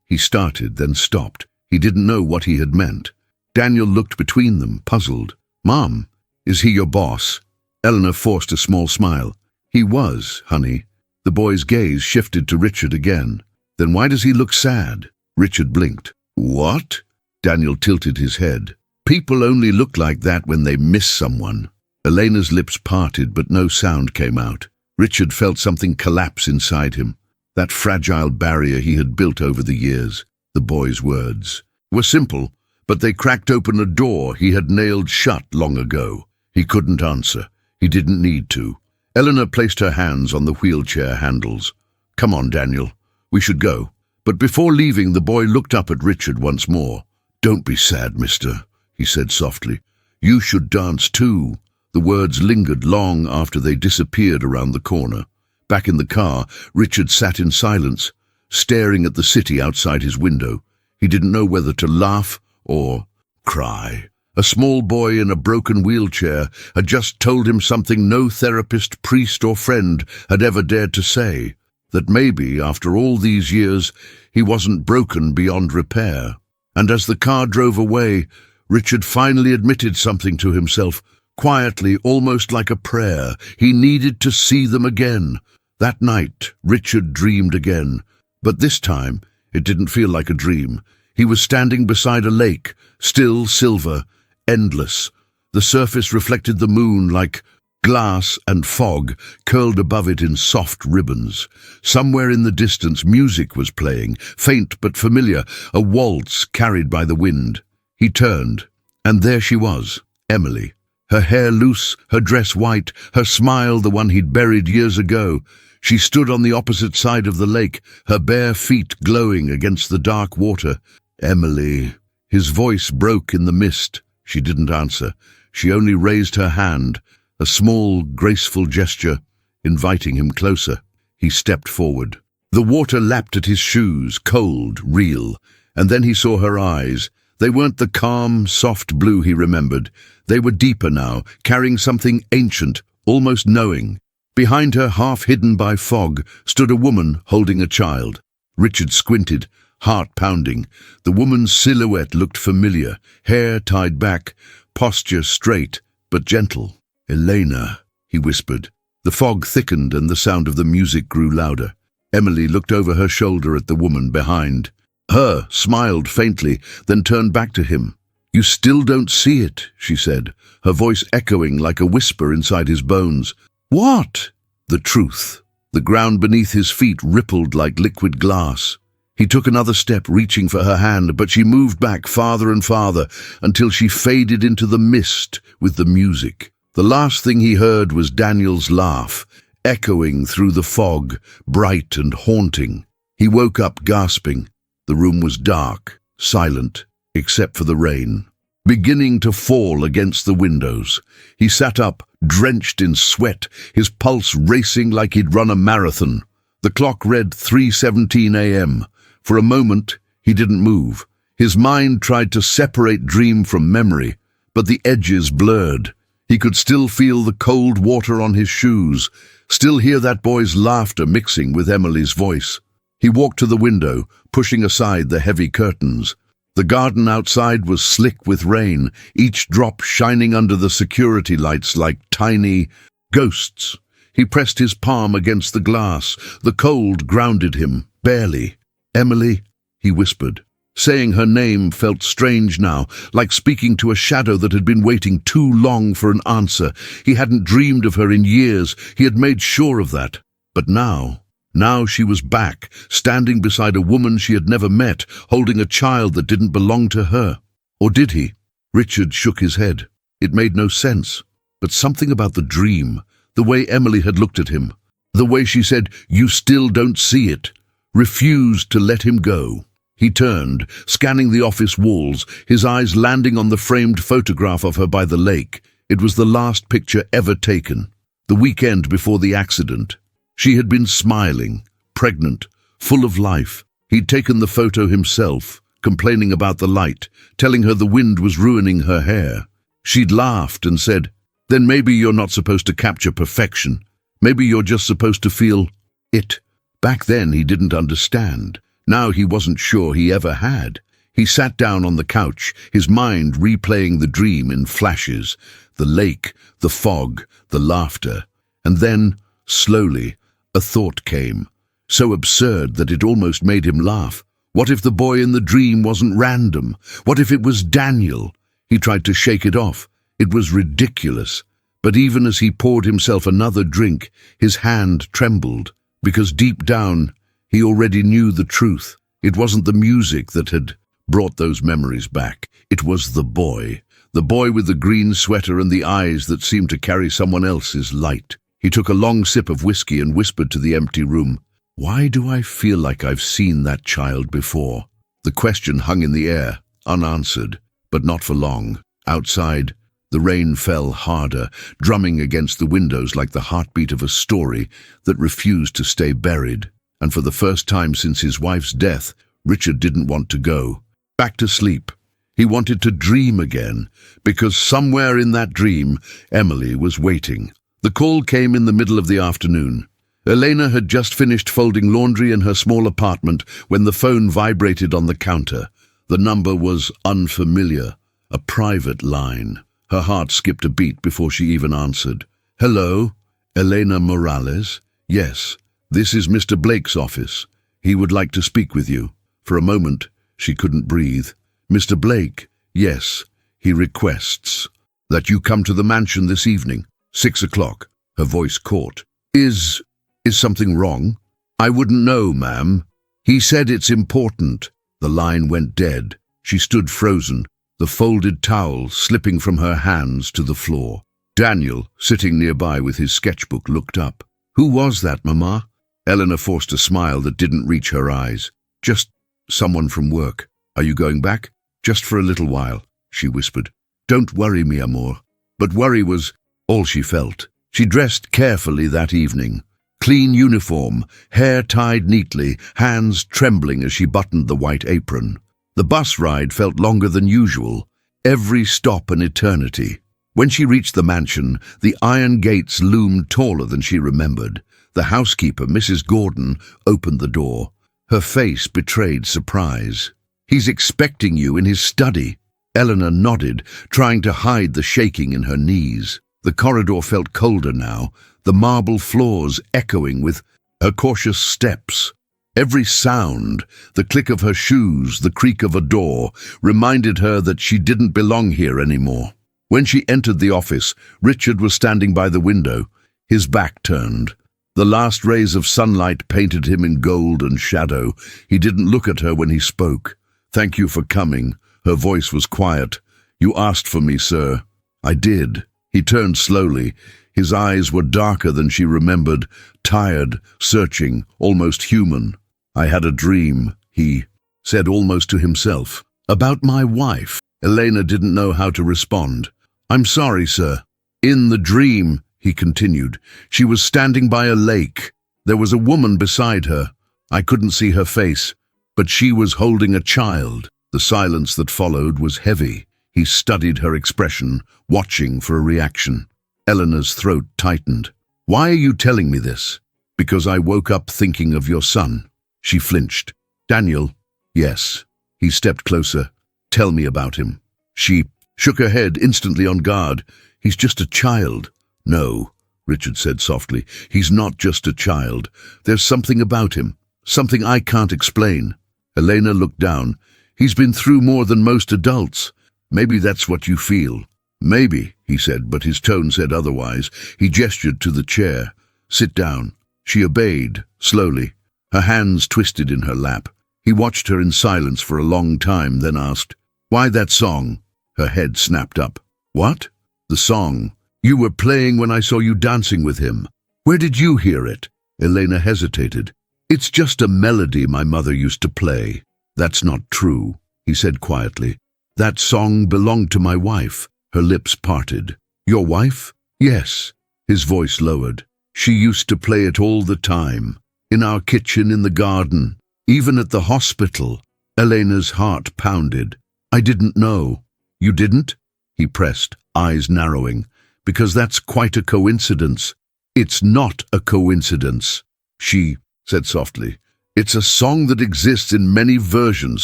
He started, then stopped. He didn't know what he had meant. Daniel looked between them, puzzled. Mom, is he your boss? Eleanor forced a small smile. He was, honey. The boy's gaze shifted to Richard again. Then why does he look sad? Richard blinked. What? Daniel tilted his head. People only look like that when they miss someone. Elena's lips parted, but no sound came out. Richard felt something collapse inside him. That fragile barrier he had built over the years. The boy's words were simple, but they cracked open a door he had nailed shut long ago. He couldn't answer. He didn't need to. Eleanor placed her hands on the wheelchair handles. Come on, Daniel. We should go. But before leaving, the boy looked up at Richard once more. Don't be sad, mister, he said softly. You should dance too. The words lingered long after they disappeared around the corner. Back in the car, Richard sat in silence, staring at the city outside his window. He didn't know whether to laugh or cry. A small boy in a broken wheelchair had just told him something no therapist, priest, or friend had ever dared to say, that maybe, after all these years, he wasn't broken beyond repair. And as the car drove away, Richard finally admitted something to himself, quietly, almost like a prayer. He needed to see them again. That night, Richard dreamed again, but this time it didn't feel like a dream. He was standing beside a lake, still silver, endless. The surface reflected the moon like glass, and fog curled above it in soft ribbons. Somewhere in the distance, music was playing, faint but familiar, a waltz carried by the wind. He turned, and there she was, Emily. Her hair loose, her dress white, her smile the one he'd buried years ago. She stood on the opposite side of the lake, her bare feet glowing against the dark water. Emily. His voice broke in the mist. She didn't answer. She only raised her hand, a small, graceful gesture, inviting him closer. He stepped forward. The water lapped at his shoes, cold, real, and then he saw her eyes. They weren't the calm, soft blue he remembered. They were deeper now, carrying something ancient, almost knowing. Behind her, half hidden by fog, stood a woman holding a child. Richard squinted, heart pounding. The woman's silhouette looked familiar, hair tied back, posture straight, but gentle. Elena, he whispered. The fog thickened and the sound of the music grew louder. Emily looked over her shoulder at the woman behind her, smiled faintly, then turned back to him. You still don't see it, she said, her voice echoing like a whisper inside his bones. What? The truth. The ground beneath his feet rippled like liquid glass. He took another step, reaching for her hand, but she moved back farther and farther until she faded into the mist with the music. The last thing he heard was Daniel's laugh, echoing through the fog, bright and haunting. He woke up gasping. The room was dark, silent, except for the rain, beginning to fall against the windows. He sat up, drenched in sweat, his pulse racing like he'd run a marathon. The clock read 3:17 a.m. For a moment, he didn't move. His mind tried to separate dream from memory, but the edges blurred. He could still feel the cold water on his shoes, still hear that boy's laughter mixing with Emily's voice. He walked to the window, pushing aside the heavy curtains. The garden outside was slick with rain, each drop shining under the security lights like tiny ghosts. He pressed his palm against the glass. The cold grounded him, barely. Emily, he whispered. Saying her name felt strange now, like speaking to a shadow that had been waiting too long for an answer. He hadn't dreamed of her in years. He had made sure of that. But now she was back, standing beside a woman she had never met, holding a child that didn't belong to her. Or did he? Richard shook his head. It made no sense. But something about the dream, the way Emily had looked at him, the way she said, "You still don't see it," refused to let him go. He turned, scanning the office walls, his eyes landing on the framed photograph of her by the lake. It was the last picture ever taken, the weekend before the accident. She had been smiling, pregnant, full of life. He'd taken the photo himself, complaining about the light, telling her the wind was ruining her hair. She'd laughed and said, Then maybe you're not supposed to capture perfection. Maybe you're just supposed to feel it. Back then he didn't understand. Now he wasn't sure he ever had. He sat down on the couch, his mind replaying the dream in flashes, the lake, the fog, the laughter. And then, slowly, a thought came, so absurd that it almost made him laugh. What if the boy in the dream wasn't random? What if it was Daniel? He tried to shake it off. It was ridiculous. But even as he poured himself another drink, his hand trembled, because deep down, he already knew the truth. It wasn't the music that had brought those memories back. It was the boy with the green sweater and the eyes that seemed to carry someone else's light. He took a long sip of whiskey and whispered to the empty room, "Why do I feel like I've seen that child before?" The question hung in the air, unanswered, but not for long. Outside, the rain fell harder, drumming against the windows like the heartbeat of a story that refused to stay buried. And for the first time since his wife's death, Richard didn't want to go back to sleep. He wanted to dream again, because somewhere in that dream, Emily was waiting. The call came in the middle of the afternoon. Elena had just finished folding laundry in her small apartment when the phone vibrated on the counter. The number was unfamiliar, a private line. Her heart skipped a beat before she even answered. "Hello, Elena Morales? Yes, this is Mr. Blake's office. He would like to speak with you." For a moment, she couldn't breathe. "Mr. Blake, yes, he requests that you come to the mansion this evening, 6 o'clock. Her voice caught. Is something wrong?" "I wouldn't know, ma'am. He said it's important." The line went dead. She stood frozen, the folded towel slipping from her hands to the floor. Daniel, sitting nearby with his sketchbook, looked up. "Who was that, Mama?" Eleanor forced a smile that didn't reach her eyes. "Just someone from work. Are you going back?" "Just for a little while," she whispered. "Don't worry, mi amor." But worry was all she felt. She dressed carefully that evening. Clean uniform, hair tied neatly, hands trembling as she buttoned the white apron. The bus ride felt longer than usual, every stop an eternity. When she reached the mansion, the iron gates loomed taller than she remembered. The housekeeper, Mrs. Gordon, opened the door. Her face betrayed surprise. "He's expecting you in his study." Eleanor nodded, trying to hide the shaking in her knees. The corridor felt colder now, the marble floors echoing with her cautious steps. Every sound, the click of her shoes, the creak of a door, reminded her that she didn't belong here anymore. When she entered the office, Richard was standing by the window, his back turned. The last rays of sunlight painted him in gold and shadow. He didn't look at her when he spoke. "Thank you for coming." Her voice was quiet. "You asked for me, sir." "I did." He turned slowly. His eyes were darker than she remembered, tired, searching, almost human. "I had a dream," he said almost to himself. "About my wife." Elena didn't know how to respond. "I'm sorry, sir." "In the dream," he continued, "she was standing by a lake. There was a woman beside her. I couldn't see her face, but she was holding a child." The silence that followed was heavy. He studied her expression, watching for a reaction. Eleanor's throat tightened. "Why are you telling me this?" "Because I woke up thinking of your son." She flinched. "Daniel?" "Yes." He stepped closer. "Tell me about him." She shook her head, instantly on guard. "He's just a child." "No," Richard said softly. "He's not just a child. There's something about him, something I can't explain." Elena looked down. "He's been through more than most adults. Maybe that's what you feel." "Maybe," he said, but his tone said otherwise. He gestured to the chair. "Sit down." She obeyed, slowly, her hands twisted in her lap. He watched her in silence for a long time, then asked, "Why that song?" Her head snapped up. "What?" "The song. You were playing when I saw you dancing with him. Where did you hear it?" Elena hesitated. "It's just a melody my mother used to play." "That's not true," he said quietly. "That song belonged to my wife." Her lips parted. "Your wife?" "Yes." His voice lowered. "She used to play it all the time. In our kitchen, in the garden, even at the hospital." Elena's heart pounded. "I didn't know." "You didn't?" He pressed, eyes narrowing. because that's quite a coincidence." "It's not a coincidence," she said softly. "It's a song that exists in many versions,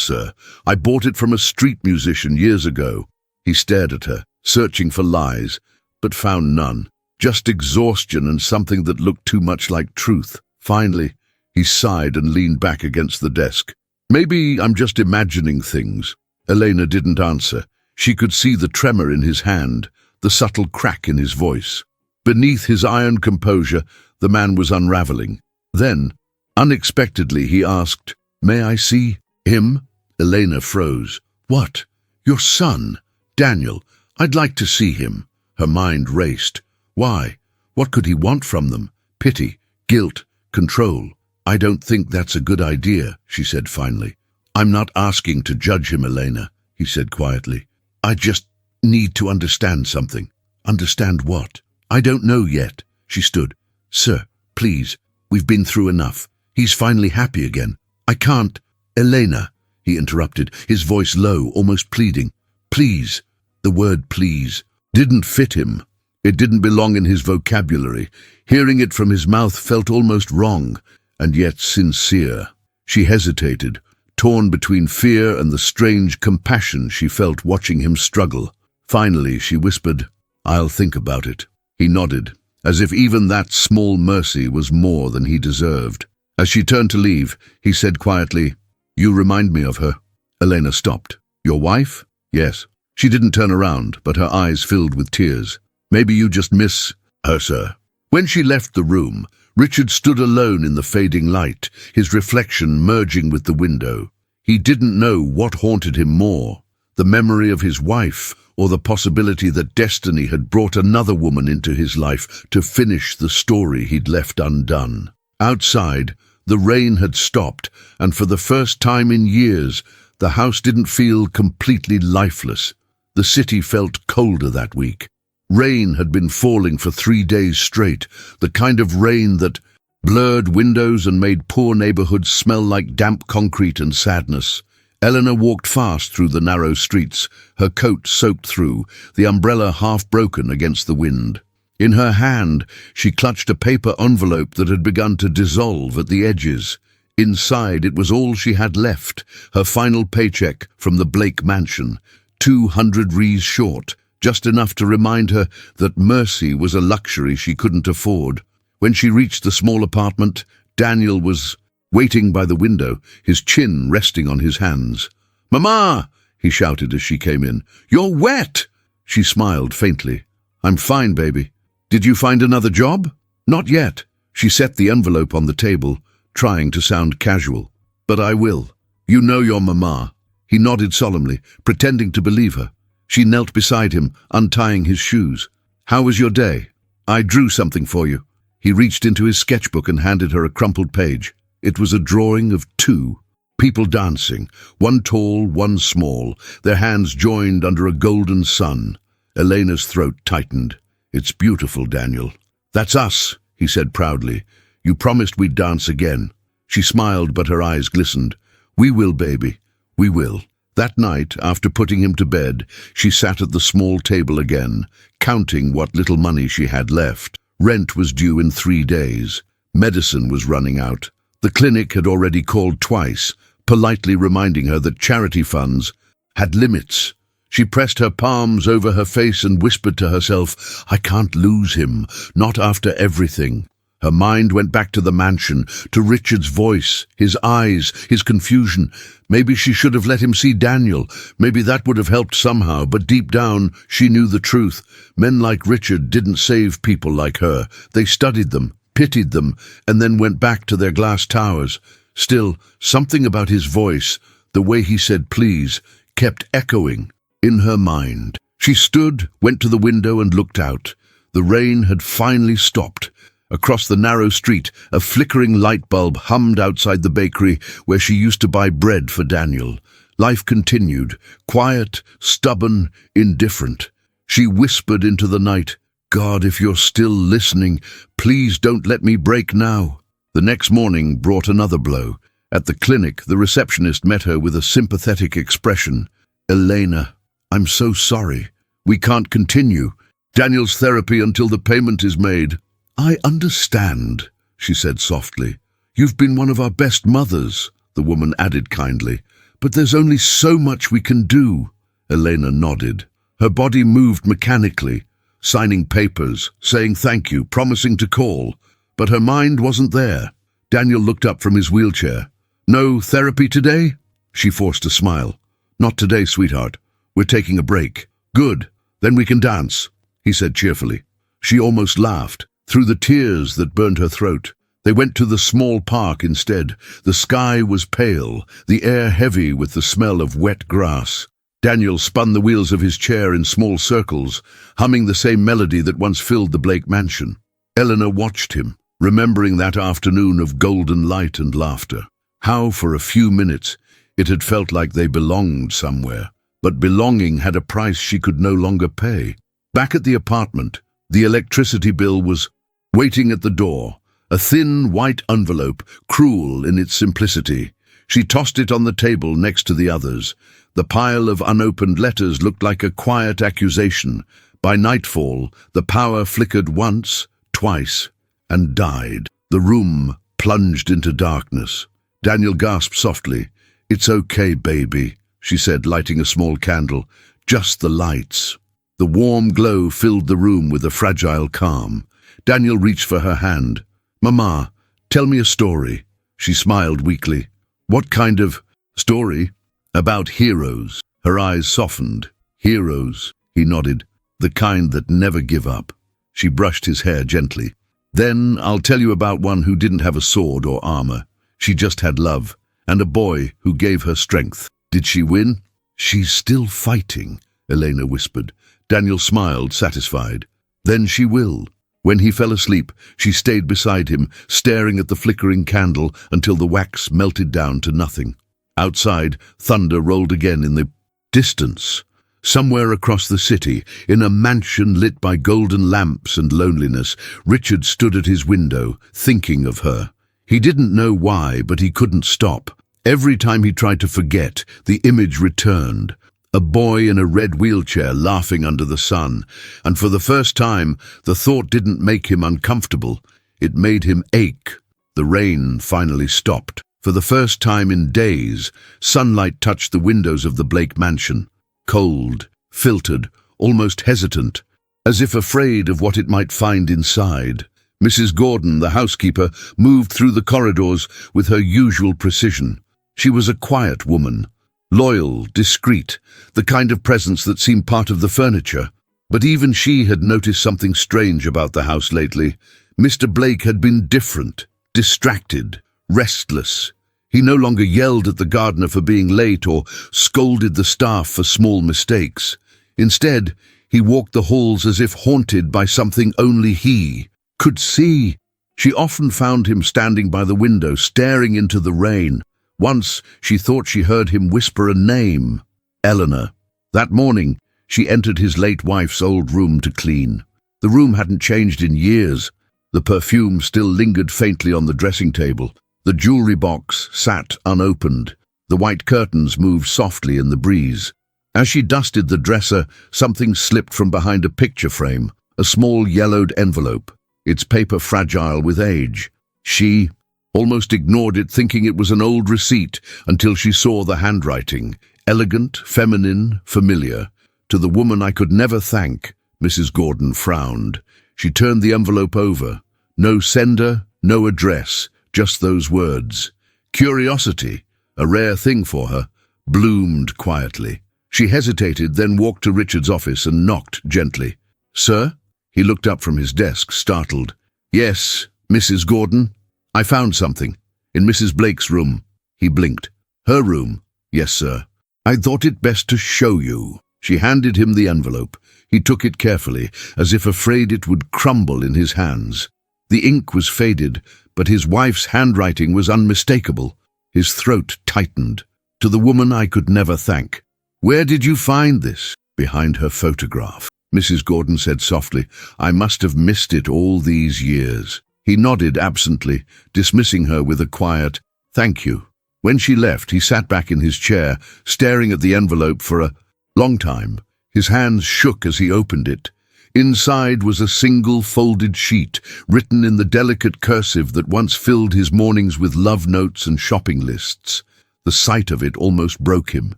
sir. I bought it from a street musician years ago." He stared at her, searching for lies, but found none. Just exhaustion and something that looked too much like truth. Finally, he sighed and leaned back against the desk. "Maybe I'm just imagining things." Elena didn't answer. She could see the tremor in his hand, the subtle crack in his voice. Beneath his iron composure, the man was unraveling. Then, unexpectedly, he asked, "May I see him?" Elena froze. "What? Your son? Daniel? I'd like to see him." Her mind raced. Why? What could he want from them? Pity, guilt, control. "I don't think that's a good idea," she said finally. "I'm not asking to judge him, Elena," he said quietly. "I just need to understand something." "Understand what?" "I don't know yet." She stood. "Sir, please, we've been through enough. He's finally happy again. I can't—" "Elena," he interrupted, his voice low, almost pleading. "Please." The word please didn't fit him. It didn't belong in his vocabulary. Hearing it from his mouth felt almost wrong, and yet sincere. She hesitated, torn between fear and the strange compassion she felt watching him struggle. Finally, she whispered, "I'll think about it." He nodded, as if even that small mercy was more than he deserved. As she turned to leave, he said quietly, "You remind me of her." Elena stopped. "Your wife?" "Yes." She didn't turn around, but her eyes filled with tears. "Maybe you just miss her, sir." When she left the room, Richard stood alone in the fading light, his reflection merging with the window. He didn't know what haunted him more, the memory of his wife or the possibility that destiny had brought another woman into his life to finish the story he'd left undone. Outside, the rain had stopped, and for the first time in years, the house didn't feel completely lifeless. The city felt colder that week. Rain had been falling for 3 days straight, the kind of rain that blurred windows and made poor neighborhoods smell like damp concrete and sadness. Eleanor walked fast through the narrow streets, her coat soaked through, the umbrella half broken against the wind. In her hand, she clutched a paper envelope that had begun to dissolve at the edges. Inside, it was all she had left, her final paycheck from the Blake mansion, 200 rees short, just enough to remind her that mercy was a luxury she couldn't afford. When she reached the small apartment, Daniel was waiting by the window, his chin resting on his hands. "Mama!" he shouted as she came in. "You're wet!" She smiled faintly. "I'm fine, baby. Did you find another job?" "Not yet." She set the envelope on the table, trying to sound casual. "But I will. You know your mama." He nodded solemnly, pretending to believe her. She knelt beside him, untying his shoes. "How was your day?" "I drew something for you." He reached into his sketchbook and handed her a crumpled page. It was a drawing of 2 people dancing, one tall, one small, their hands joined under a golden sun. Elena's throat tightened. "It's beautiful, Daniel." "That's us," he said proudly. "You promised we'd dance again." She smiled, but her eyes glistened. "We will, baby. We will." That night, after putting him to bed, she sat at the small table again, counting what little money she had left. Rent was due in 3 days. Medicine was running out. The clinic had already called twice, politely reminding her that charity funds had limits. She pressed her palms over her face and whispered to herself, "I can't lose him, not after everything." Her mind went back to the mansion, to Richard's voice, his eyes, his confusion. Maybe she should have let him see Daniel. Maybe that would have helped somehow, but deep down, she knew the truth. Men like Richard didn't save people like her. They studied them, pitied them, and then went back to their glass towers. Still, something about his voice, the way he said please, kept echoing in her mind. She stood, went to the window and looked out. The rain had finally stopped. Across the narrow street, a flickering light bulb hummed outside the bakery where she used to buy bread for Daniel. Life continued, quiet, stubborn, indifferent. She whispered into the night, "God, if you're still listening, please don't let me break now." The next morning brought another blow. At the clinic, the receptionist met her with a sympathetic expression. "Elena, I'm so sorry. We can't continue." Daniel's therapy until the payment is made. I understand, she said softly. You've been one of our best mothers, the woman added kindly. But there's only so much we can do. Elena nodded. Her body moved mechanically, signing papers, saying thank you, promising to call. But her mind wasn't there. Daniel looked up from his wheelchair. No therapy today? She forced a smile. Not today, sweetheart. We're taking a break. Good. Then we can dance, he said cheerfully. She almost laughed, through the tears that burned her throat. They went to the small park instead. The sky was pale, the air heavy with the smell of wet grass. Daniel spun the wheels of his chair in small circles, humming the same melody that once filled the Blake mansion. Eleanor watched him, remembering that afternoon of golden light and laughter. How, for a few minutes, it had felt like they belonged somewhere. But belonging had a price she could no longer pay. Back at the apartment, the electricity bill was waiting at the door, a thin white envelope, cruel in its simplicity. She tossed it on the table next to the others. The pile of unopened letters looked like a quiet accusation. By nightfall, the power flickered once, twice, and died. The room plunged into darkness. Daniel gasped softly. It's okay, baby, she said, lighting a small candle. Just the lights. The warm glow filled the room with a fragile calm. Daniel reached for her hand. Mama, tell me a story. She smiled weakly. What kind of story? About heroes. Her eyes softened. Heroes, he nodded. The kind that never give up. She brushed his hair gently. Then I'll tell you about one who didn't have a sword or armor. She just had love, and a boy who gave her strength. Did she win? She's still fighting, Elena whispered. Daniel smiled, satisfied. Then she will. When he fell asleep, she stayed beside him, staring at the flickering candle until the wax melted down to nothing. Outside, thunder rolled again in the distance. Somewhere across the city, in a mansion lit by golden lamps and loneliness, Richard stood at his window, thinking of her. He didn't know why, but he couldn't stop. Every time he tried to forget, the image returned. A boy in a red wheelchair laughing under the sun, and for the first time, the thought didn't make him uncomfortable. It made him ache. The rain finally stopped. For the first time in days, sunlight touched the windows of the Blake mansion. Cold, filtered, almost hesitant, as if afraid of what it might find inside. Mrs. Gordon, the housekeeper, moved through the corridors with her usual precision. She was a quiet woman, loyal, discreet, the kind of presence that seemed part of the furniture. But even she had noticed something strange about the house lately. Mr. Blake had been different, distracted, restless. He no longer yelled at the gardener for being late or scolded the staff for small mistakes. Instead, he walked the halls as if haunted by something only he could see. She often found him standing by the window, staring into the rain. Once, she thought she heard him whisper a name, Eleanor. That morning, she entered his late wife's old room to clean. The room hadn't changed in years. The perfume still lingered faintly on the dressing table. The jewelry box sat unopened. The white curtains moved softly in the breeze. As she dusted the dresser, something slipped from behind a picture frame, a small yellowed envelope, its paper fragile with age. She almost ignored it, thinking it was an old receipt, until she saw the handwriting, elegant, feminine, familiar. To the woman I could never thank, Mrs. Gordon frowned. She turned the envelope over. No sender, no address, just those words. Curiosity, a rare thing for her, bloomed quietly. She hesitated, then walked to Richard's office and knocked gently. Sir? He looked up from his desk, startled. Yes, Mrs. Gordon? I found something. In Mrs. Blake's room. He blinked. Her room? Yes, sir. I thought it best to show you. She handed him the envelope. He took it carefully, as if afraid it would crumble in his hands. The ink was faded, but his wife's handwriting was unmistakable. His throat tightened. To the woman I could never thank. Where did you find this? Behind her photograph. Mrs. Gordon said softly. I must have missed it all these years. He nodded absently, dismissing her with a quiet, thank you. When she left, he sat back in his chair, staring at the envelope for a long time. His hands shook as he opened it. Inside was a single folded sheet, written in the delicate cursive that once filled his mornings with love notes and shopping lists. The sight of it almost broke him.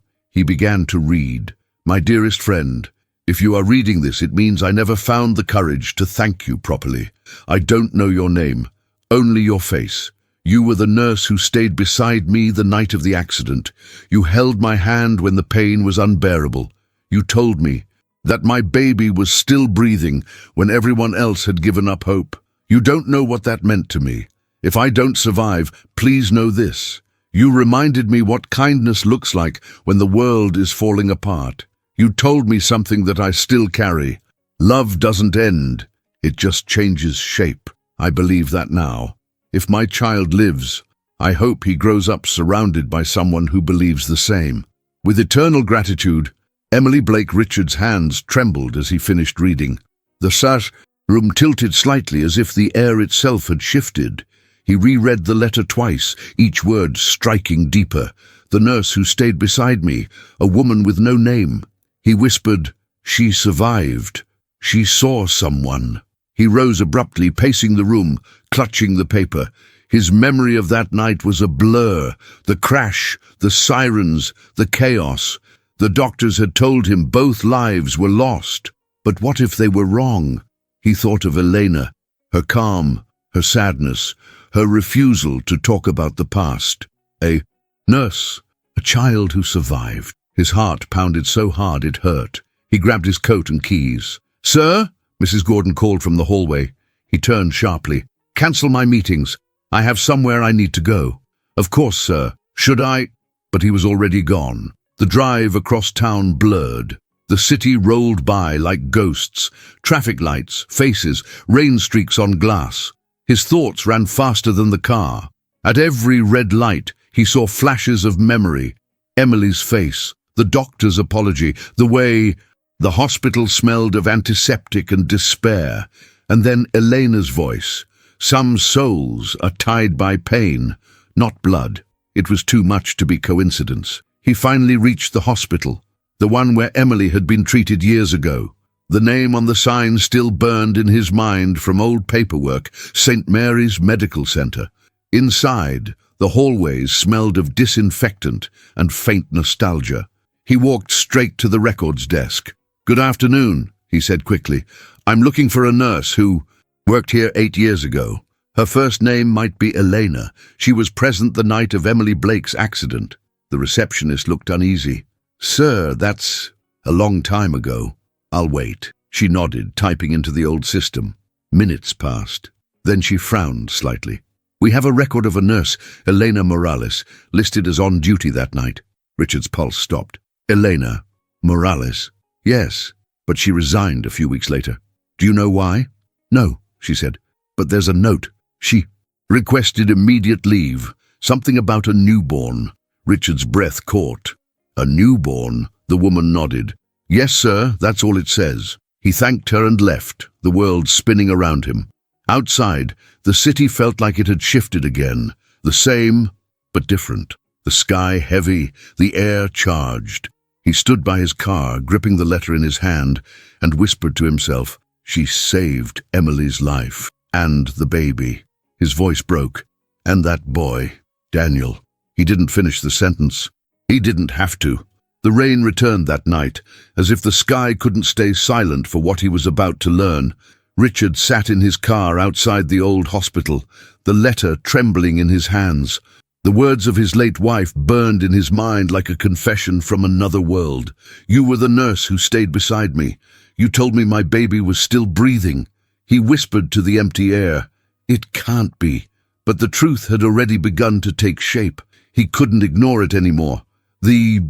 He began to read. "My dearest friend, if you are reading this, it means I never found the courage to thank you properly. I don't know your name, only your face. You were the nurse who stayed beside me the night of the accident. You held my hand when the pain was unbearable. You told me that my baby was still breathing when everyone else had given up hope. You don't know what that meant to me. If I don't survive, please know this. You reminded me what kindness looks like when the world is falling apart. You told me something that I still carry. Love doesn't end, it just changes shape. I believe that now. If my child lives, I hope he grows up surrounded by someone who believes the same." With eternal gratitude, Emily Blake Richards' hands trembled as he finished reading. The room tilted slightly as if the air itself had shifted. He reread the letter twice, each word striking deeper. "The nurse who stayed beside me, a woman with no name." He whispered, "She survived. She saw someone." He rose abruptly, pacing the room, clutching the paper. His memory of that night was a blur. The crash, the sirens, the chaos. The doctors had told him both lives were lost. But what if they were wrong? He thought of Elena, her calm, her sadness, her refusal to talk about the past. A nurse, a child who survived. His heart pounded so hard it hurt. He grabbed his coat and keys. "Sir?" Mrs. Gordon called from the hallway. He turned sharply. "Cancel my meetings. I have somewhere I need to go." "Of course, sir. Should I?" But he was already gone. The drive across town blurred. The city rolled by like ghosts, traffic lights, faces, rain streaks on glass. His thoughts ran faster than the car. At every red light, he saw flashes of memory. Emily's face, the doctor's apology, the way the hospital smelled of antiseptic and despair, and then Elena's voice. Some souls are tied by pain, not blood. It was too much to be coincidence. He finally reached the hospital, the one where Emily had been treated years ago. The name on the sign still burned in his mind from old paperwork, St. Mary's Medical Center. Inside, the hallways smelled of disinfectant and faint nostalgia. He walked straight to the records desk. "Good afternoon," he said quickly. "I'm looking for a nurse who worked here 8 years ago. Her first name might be Elena. She was present the night of Emily Blake's accident." The receptionist looked uneasy. "Sir, that's a long time ago. I'll wait." She nodded, typing into the old system. Minutes passed. Then she frowned slightly. "We have a record of a nurse, Elena Morales, listed as on duty that night." Richard's pulse stopped. "Elena Morales?" "Yes, but she resigned a few weeks later." "Do you know why?" "No," she said, "but there's a note. She requested immediate leave. Something about a newborn." Richard's breath caught. "A newborn?" The woman nodded. "Yes, sir, that's all it says." He thanked her and left, the world spinning around him. Outside, the city felt like it had shifted again. The same, but different. The sky heavy, the air charged. He stood by his car, gripping the letter in his hand, and whispered to himself, "She saved Emily's life. And the baby." His voice broke. "And that boy, Daniel." He didn't finish the sentence. He didn't have to. The rain returned that night, as if the sky couldn't stay silent for what he was about to learn. Richard sat in his car outside the old hospital, the letter trembling in his hands. The words of his late wife burned in his mind like a confession from another world. "You were the nurse who stayed beside me. You told me my baby was still breathing." He whispered to the empty air, "It can't be." But the truth had already begun to take shape. He couldn't ignore it anymore. The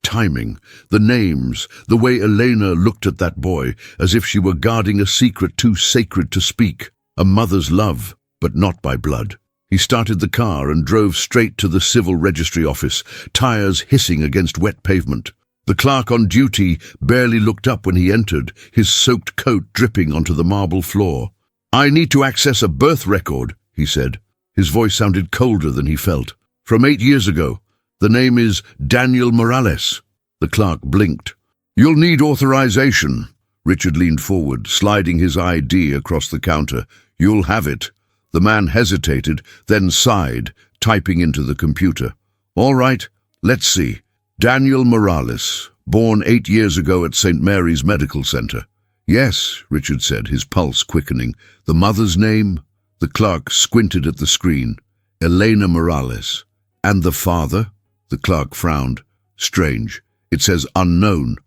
timing, the names, the way Elena looked at that boy, as if she were guarding a secret too sacred to speak. A mother's love, but not by blood. He started the car and drove straight to the civil registry office, tires hissing against wet pavement. The clerk on duty barely looked up when he entered, his soaked coat dripping onto the marble floor. "I need to access a birth record," he said. His voice sounded colder than he felt. "From 8 years ago. The name is Daniel Morales." The clerk blinked. "You'll need authorization. Richard leaned forward, sliding his ID across the counter. "You'll have it." The man hesitated, then sighed, typing into the computer. "All right, let's see. Daniel Morales, born 8 years ago at St. Mary's Medical Center." "Yes," Richard said, his pulse quickening. "The mother's name?" The clerk squinted at the screen. "Elena Morales." "And the father?" The clerk frowned. "Strange. It says unknown.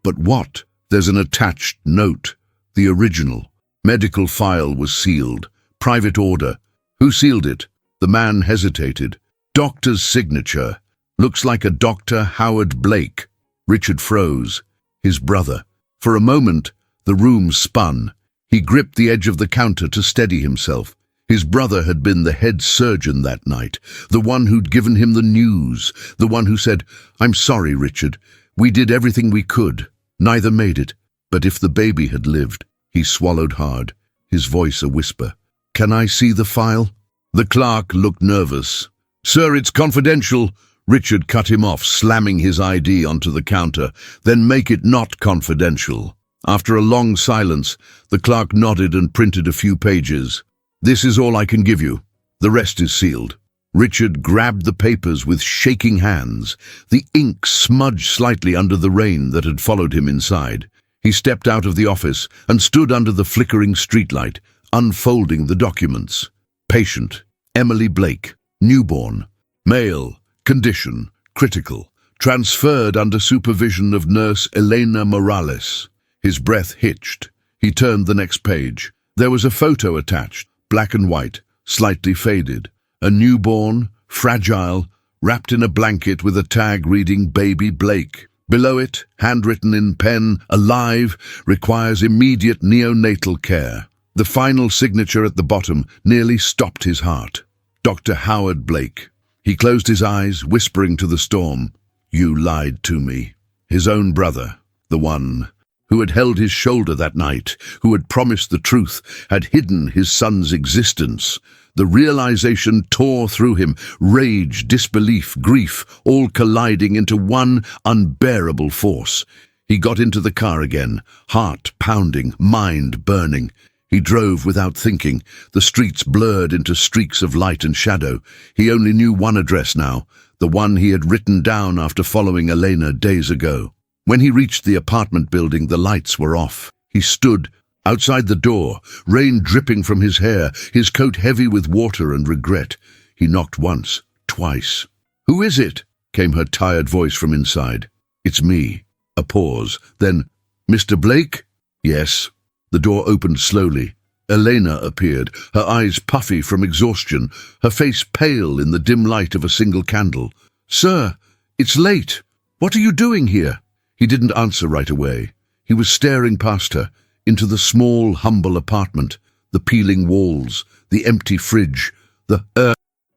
But what?" "There's an attached note. The original. Medical file was sealed. Private order." "Who sealed it?" The man hesitated. "Doctor's signature. Looks like a Dr. Howard Blake." Richard froze. His brother. For a moment, the room spun. He gripped the edge of the counter to steady himself. His brother had been the head surgeon that night, the one who'd given him the news, the one who said, "I'm sorry, Richard. We did everything we could. Neither made it. But if the baby had lived." He swallowed hard, his voice a whisper. "Can I see the file?" The clerk looked nervous. "Sir, it's confidential." Richard cut him off, slamming his ID onto the counter. "Then make it not confidential." After a long silence, the clerk nodded and printed a few pages. "This is all I can give you. The rest is sealed." Richard grabbed the papers with shaking hands. The ink smudged slightly under the rain that had followed him inside. He stepped out of the office and stood under the flickering streetlight, unfolding the documents. Patient, Emily Blake, newborn, male, condition, critical, transferred under supervision of nurse Elena Morales. His breath hitched. He turned the next page. There was a photo attached, black and white, slightly faded. A newborn, fragile, wrapped in a blanket with a tag reading Baby Blake. Below it, handwritten in pen, "Alive, requires immediate neonatal care." The final signature at the bottom nearly stopped his heart. Dr. Howard Blake. He closed his eyes, whispering to the storm, "You lied to me." His own brother, the one who had held his shoulder that night, who had promised the truth, had hidden his son's existence. The realization tore through him, rage, disbelief, grief, all colliding into one unbearable force. He got into the car again, heart pounding, mind burning. He drove without thinking. The streets blurred into streaks of light and shadow. He only knew one address now, the one he had written down after following Elena days ago. When he reached the apartment building, the lights were off. He stood outside the door, rain dripping from his hair, his coat heavy with water and regret. He knocked once, twice. "Who is it?" came her tired voice from inside. "It's me." A pause, then, "Mr. Blake?" "Yes." The door opened slowly. Elena appeared, her eyes puffy from exhaustion, her face pale in the dim light of a single candle. "Sir, it's late. What are you doing here?" He didn't answer right away. He was staring past her, into the small, humble apartment, the peeling walls, the empty fridge, the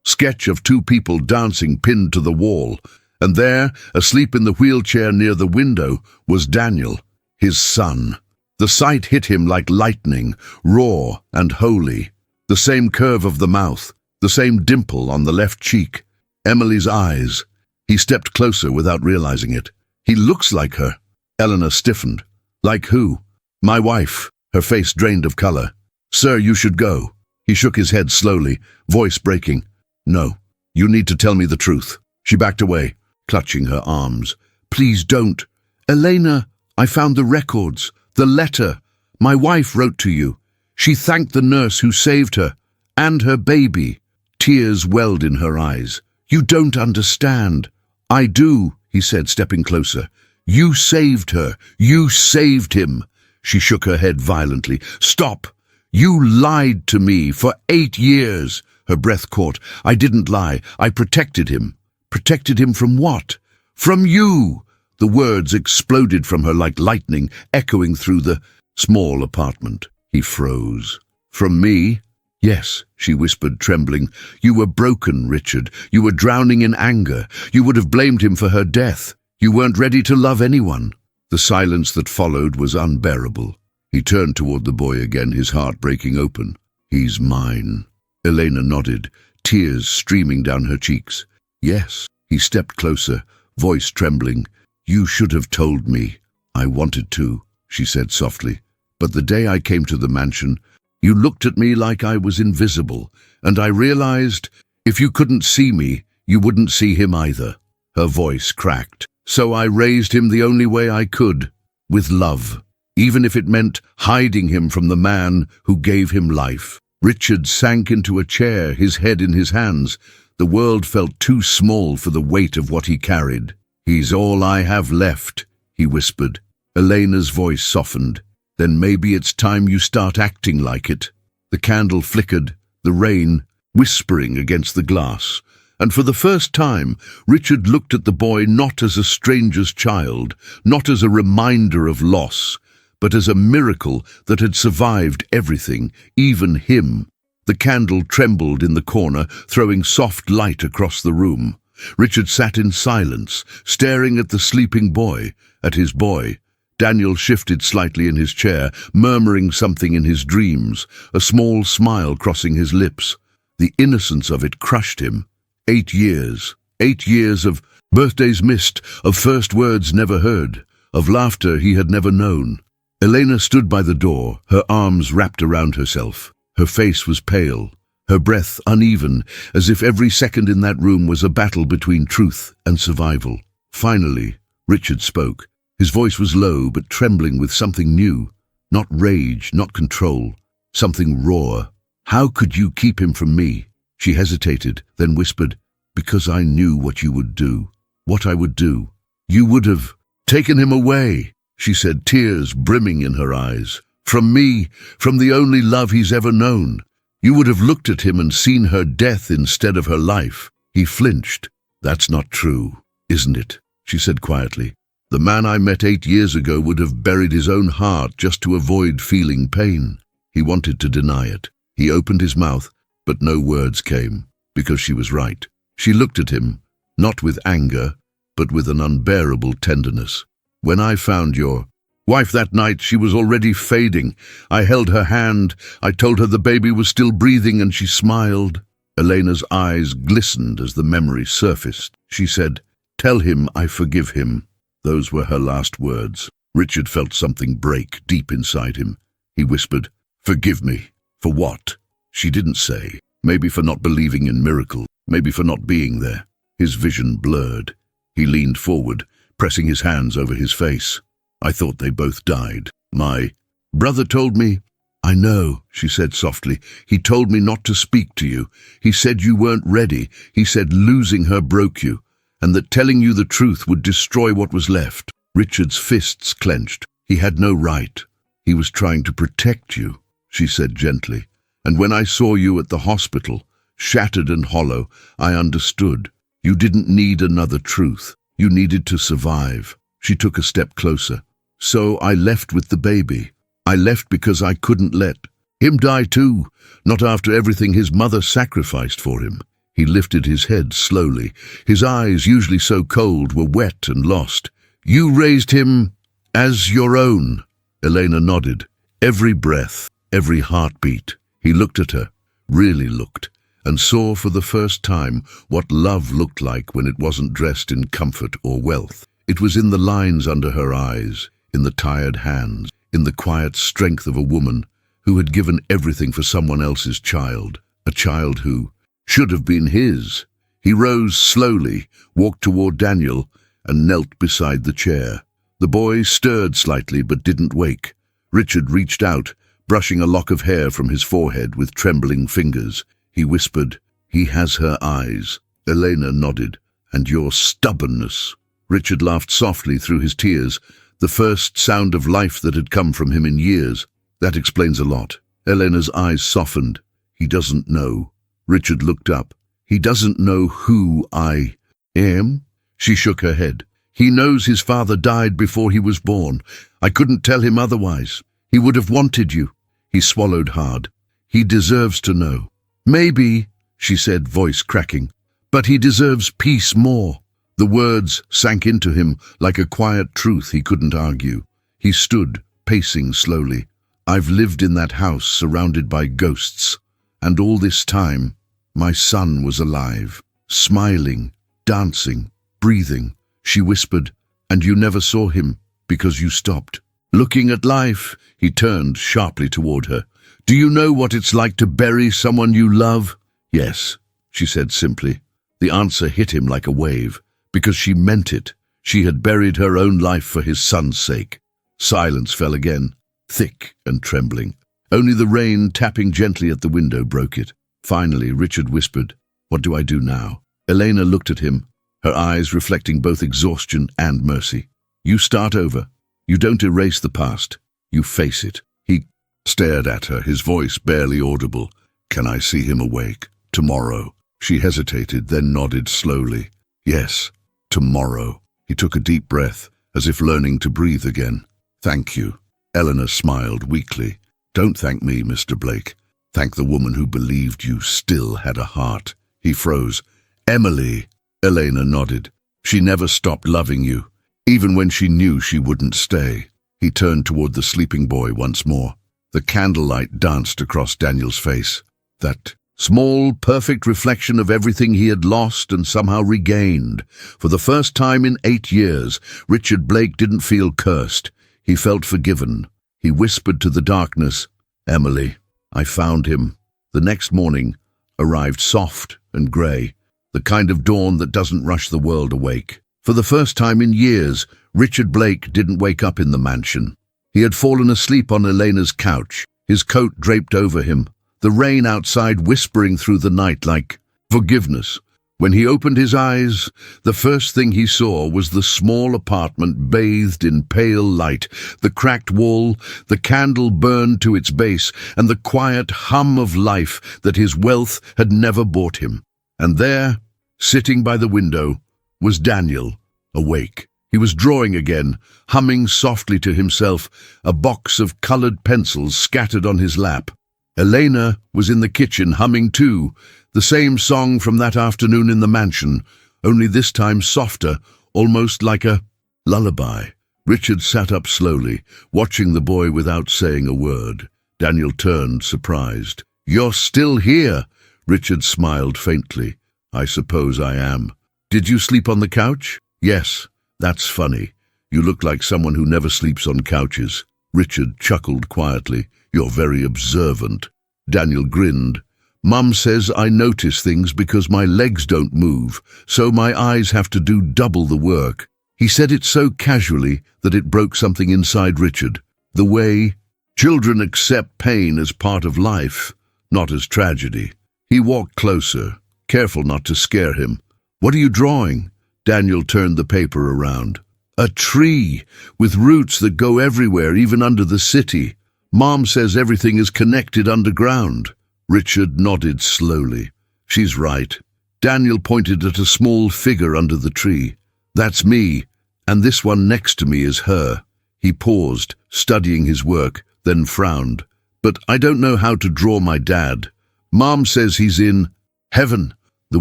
sketch of two people dancing pinned to the wall. And there, asleep in the wheelchair near the window, was Daniel, his son. The sight hit him like lightning, raw and holy. The same curve of the mouth, the same dimple on the left cheek. Emily's eyes. He stepped closer without realizing it. "He looks like her." Eleanor stiffened. "Like who?" "My wife." Her face drained of color. "Sir, you should go." He shook his head slowly, voice breaking. "No, you need to tell me the truth." She backed away, clutching her arms. "Please don't." "Elena, I found the records, the letter. My wife wrote to you. She thanked the nurse who saved her, and her baby." Tears welled in her eyes. "You don't understand." "I do," he said, stepping closer. "You saved her. You saved him." She shook her head violently. "Stop. You lied to me for 8 years. Her breath caught. "I didn't lie. I protected him." "Protected him from what?" "From you." The words exploded from her like lightning, echoing through the small apartment. He froze. "From me?" "Yes," she whispered, trembling. "You were broken, Richard. You were drowning in anger. You would have blamed him for her death. You weren't ready to love anyone." The silence that followed was unbearable. He turned toward the boy again, his heart breaking open. "He's mine." Elena nodded, tears streaming down her cheeks. "Yes." He stepped closer, voice trembling. "You should have told me." "I wanted to." she said softly. "But the day I came to the mansion, you looked at me like I was invisible, and I realized if you couldn't see me, you wouldn't see him either." Her voice cracked. "So I raised him the only way I could, with love, even if it meant hiding him from the man who gave him life." Richard sank into a chair, his head in his hands. The world felt too small for the weight of what he carried. "He's all I have left," he whispered. Elena's voice softened. "Then maybe it's time you start acting like it." The candle flickered, the rain whispering against the glass. And for the first time, Richard looked at the boy not as a stranger's child, not as a reminder of loss, but as a miracle that had survived everything, even him. The candle trembled in the corner, throwing soft light across the room. Richard sat in silence, staring at the sleeping boy, at his boy. Daniel shifted slightly in his chair, murmuring something in his dreams, a small smile crossing his lips. The innocence of it crushed him. 8 years. 8 years of birthdays missed, of first words never heard, of laughter he had never known. Elena stood by the door, her arms wrapped around herself. Her face was pale, her breath uneven, as if every second in that room was a battle between truth and survival. Finally, Richard spoke. His voice was low but trembling with something new. Not rage, not control, something raw. "How could you keep him from me?" She hesitated, then whispered, "Because I knew what you would do, what I would do. You would have taken him away," she said, tears brimming in her eyes. "From me, from the only love he's ever known. You would have looked at him and seen her death instead of her life." He flinched. "That's not true, isn't it?" she said quietly. "The man I met 8 years ago would have buried his own heart just to avoid feeling pain." He wanted to deny it. He opened his mouth, but no words came, because she was right. She looked at him, not with anger, but with an unbearable tenderness. "When I found your wife that night, she was already fading. I held her hand, I told her the baby was still breathing, and she smiled." Elena's eyes glistened as the memory surfaced. She said, "Tell him I forgive him." Those were her last words. Richard felt something break deep inside him. He whispered, "Forgive me." For what? She didn't say. Maybe for not believing in miracles, maybe for not being there. His vision blurred. He leaned forward, pressing his hands over his face. "I thought they both died. My brother told me." "I know," she said softly. "He told me not to speak to you. He said you weren't ready. He said losing her broke you, and that telling you the truth would destroy what was left." Richard's fists clenched. He had no right. "He was trying to protect you," she said gently. "And when I saw you at the hospital, shattered and hollow, I understood. You didn't need another truth. You needed to survive." She took a step closer. "So I left with the baby. I left because I couldn't let him die too, not after everything his mother sacrificed for him." He lifted his head slowly. His eyes, usually so cold, were wet and lost. "You raised him as your own." Elena nodded. Every breath, every heartbeat. He looked at her, really looked, and saw for the first time what love looked like when it wasn't dressed in comfort or wealth. It was in the lines under her eyes, in the tired hands, in the quiet strength of a woman who had given everything for someone else's child, a child who should have been his. He rose slowly, walked toward Daniel, and knelt beside the chair. The boy stirred slightly but didn't wake. Richard reached out, brushing a lock of hair from his forehead with trembling fingers. He whispered, "He has her eyes." Elena nodded. "And your stubbornness." Richard laughed softly through his tears, the first sound of life that had come from him in years. "That explains a lot." Elena's eyes softened. "He doesn't know." Richard looked up. "He doesn't know who I am?" She shook her head. "He knows his father died before he was born. I couldn't tell him otherwise. He would have wanted you." He swallowed hard. "He deserves to know." "Maybe," she said, voice cracking, "but he deserves peace more." The words sank into him like a quiet truth he couldn't argue. He stood, pacing slowly. "I've lived in that house surrounded by ghosts, and all this time, my son was alive, smiling, dancing, breathing." She whispered, "And you never saw him because you stopped." Looking at life, he turned sharply toward her. Do you know what it's like to bury someone you love? Yes, she said simply. The answer hit him like a wave, because she meant it. She had buried her own life for his son's sake. Silence fell again, thick and trembling. Only the rain tapping gently at the window broke it. Finally, Richard whispered, "What do I do now?" Elena looked at him, her eyes reflecting both exhaustion and mercy. You start over. You don't erase the past. You face it. He stared at her, his voice barely audible. Can I see him awake? Tomorrow. She hesitated, then nodded slowly. Yes, tomorrow. He took a deep breath, as if learning to breathe again. Thank you. Eleanor smiled weakly. Don't thank me, Mr. Blake. Thank the woman who believed you still had a heart. He froze. Emily. Elena nodded. She never stopped loving you, even when she knew she wouldn't stay. He turned toward the sleeping boy once more. The candlelight danced across Daniel's face. That small, perfect reflection of everything he had lost and somehow regained. For the first time in 8 years, Richard Blake didn't feel cursed. He felt forgiven. He whispered to the darkness, Emily, I found him. The next morning arrived soft and grey, the kind of dawn that doesn't rush the world awake. For the first time in years, Richard Blake didn't wake up in the mansion. He had fallen asleep on Elena's couch, his coat draped over him, the rain outside whispering through the night like forgiveness. When he opened his eyes, the first thing he saw was the small apartment bathed in pale light, the cracked wall, the candle burned to its base, and the quiet hum of life that his wealth had never bought him. And there, sitting by the window, was Daniel, awake. He was drawing again, humming softly to himself, a box of colored pencils scattered on his lap. Elena was in the kitchen humming too, the same song from that afternoon in the mansion, only this time softer, almost like a lullaby. Richard sat up slowly, watching the boy without saying a word. Daniel turned, surprised. You're still here? Richard smiled faintly. I suppose I am. Did you sleep on the couch? Yes. That's funny. You look like someone who never sleeps on couches. Richard chuckled quietly. You're very observant. Daniel grinned. Mum says I notice things because my legs don't move, so my eyes have to do double the work. He said it so casually that it broke something inside Richard. The way children accept pain as part of life, not as tragedy. He walked closer, careful not to scare him. What are you drawing? Daniel turned the paper around. A tree, with roots that go everywhere, even under the city. Mom says everything is connected underground. Richard nodded slowly. She's right. Daniel pointed at a small figure under the tree. That's me, and this one next to me is her. He paused, studying his work, then frowned. But I don't know how to draw my dad. Mom says he's in heaven. The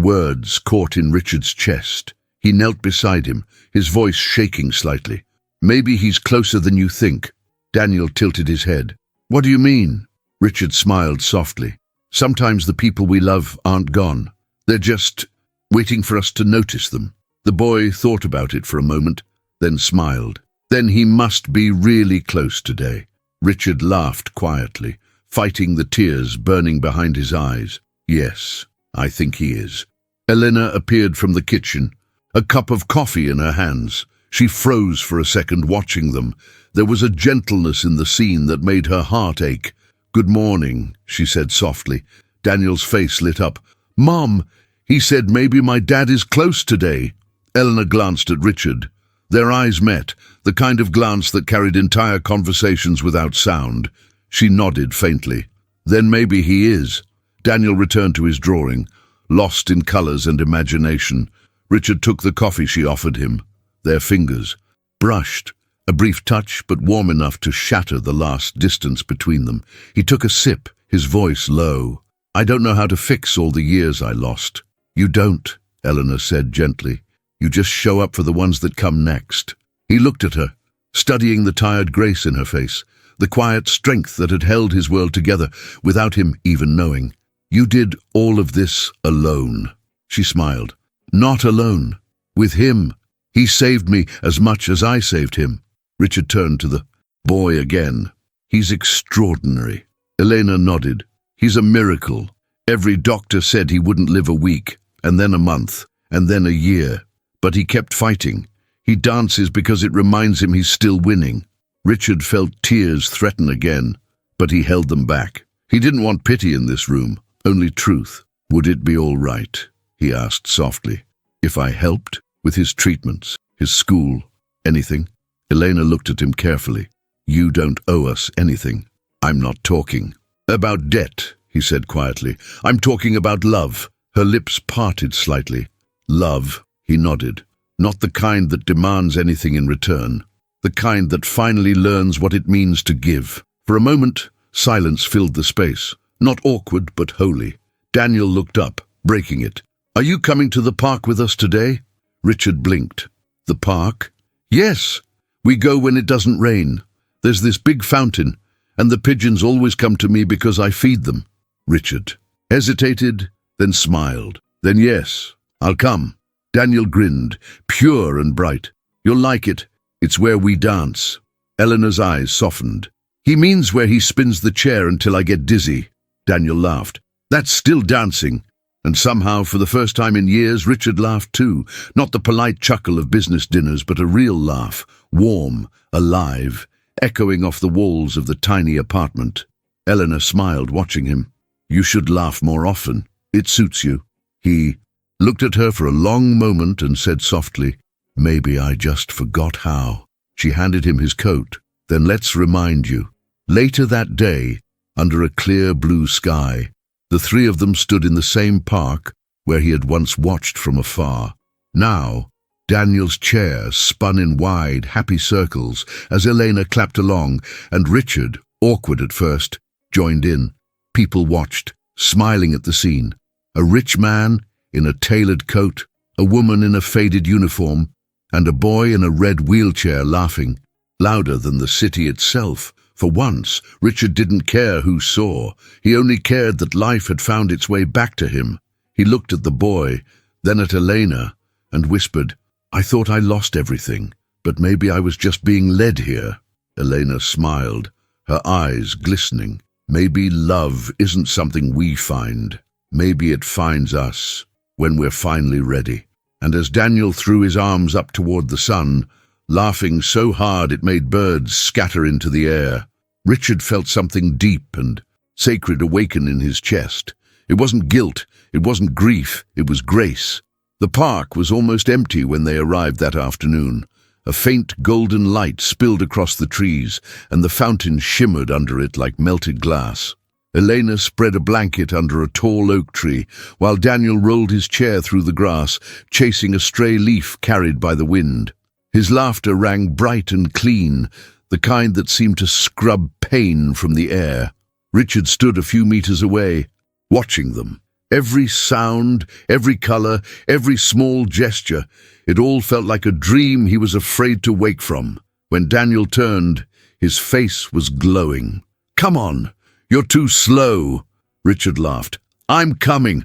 words caught in Richard's chest. He knelt beside him, his voice shaking slightly. Maybe he's closer than you think. Daniel tilted his head. What do you mean? Richard smiled softly. Sometimes the people we love aren't gone. They're just waiting for us to notice them. The boy thought about it for a moment, then smiled. Then he must be really close today. Richard laughed quietly, fighting the tears burning behind his eyes. Yes, I think he is. Elena appeared from the kitchen, a cup of coffee in her hands. She froze for a second watching them. There was a gentleness in the scene that made her heart ache. Good morning, she said softly. Daniel's face lit up. Mom, he said maybe my dad is close today. Eleanor glanced at Richard. Their eyes met, the kind of glance that carried entire conversations without sound. She nodded faintly. Then maybe he is. Daniel returned to his drawing, lost in colors and imagination. Richard took the coffee she offered him. Their fingers brushed. A brief touch, but warm enough to shatter the last distance between them. He took a sip, his voice low. I don't know how to fix all the years I lost. You don't, Eleanor said gently. You just show up for the ones that come next. He looked at her, studying the tired grace in her face, the quiet strength that had held his world together without him even knowing. You did all of this alone. She smiled. Not alone. With him. He saved me as much as I saved him. Richard turned to the Boy again. He's extraordinary. Elena nodded. He's a miracle. Every doctor said he wouldn't live a week, and then a month, and then a year. But he kept fighting. He dances because it reminds him he's still winning. Richard felt tears threaten again, but he held them back. He didn't want pity in this room, only truth. Would it be all right, he asked softly, if I helped with his treatments, his school, anything? Elena looked at him carefully. You don't owe us anything. I'm not talking about debt, he said quietly. I'm talking about love. Her lips parted slightly. Love, he nodded. Not the kind that demands anything in return. The kind that finally learns what it means to give. For a moment, silence filled the space. Not awkward, but holy. Daniel looked up, breaking it. Are you coming to the park with us today? Richard blinked. The park? Yes. We go when it doesn't rain. There's this big fountain, and the pigeons always come to me because I feed them. Richard hesitated, then smiled. Then yes, I'll come. Daniel grinned, pure and bright. You'll like it. It's where we dance. Eleanor's eyes softened. He means where he spins the chair until I get dizzy. Daniel laughed. That's still dancing. And somehow, for the first time in years, Richard laughed too. Not the polite chuckle of business dinners, but a real laugh. Warm, alive, echoing off the walls of the tiny apartment. Eleanor smiled, watching him. You should laugh more often. It suits you. He looked at her for a long moment and said softly, Maybe I just forgot how. She handed him his coat. Then let's remind you. Later that day, under a clear blue sky, the three of them stood in the same park where he had once watched from afar. Now, Daniel's chair spun in wide, happy circles as Elena clapped along, and Richard, awkward at first, joined in. People watched, smiling at the scene. A rich man in a tailored coat, a woman in a faded uniform, and a boy in a red wheelchair laughing, louder than the city itself. For once, Richard didn't care who saw. He only cared that life had found its way back to him. He looked at the boy, then at Elena, and whispered, I thought I lost everything, but maybe I was just being led here. Elena smiled, her eyes glistening. Maybe love isn't something we find. Maybe it finds us when we're finally ready. And as Daniel threw his arms up toward the sun, laughing so hard it made birds scatter into the air, Richard felt something deep and sacred awaken in his chest. It wasn't guilt, it wasn't grief, it was grace. The park was almost empty when they arrived that afternoon. A faint golden light spilled across the trees, and the fountain shimmered under it like melted glass. Elena spread a blanket under a tall oak tree, while Daniel rolled his chair through the grass, chasing a stray leaf carried by the wind. His laughter rang bright and clean, the kind that seemed to scrub pain from the air. Richard stood a few meters away, watching them. Every sound, every color, every small gesture, it all felt like a dream he was afraid to wake from. When Daniel turned, his face was glowing. Come on, you're too slow, Richard laughed. I'm coming.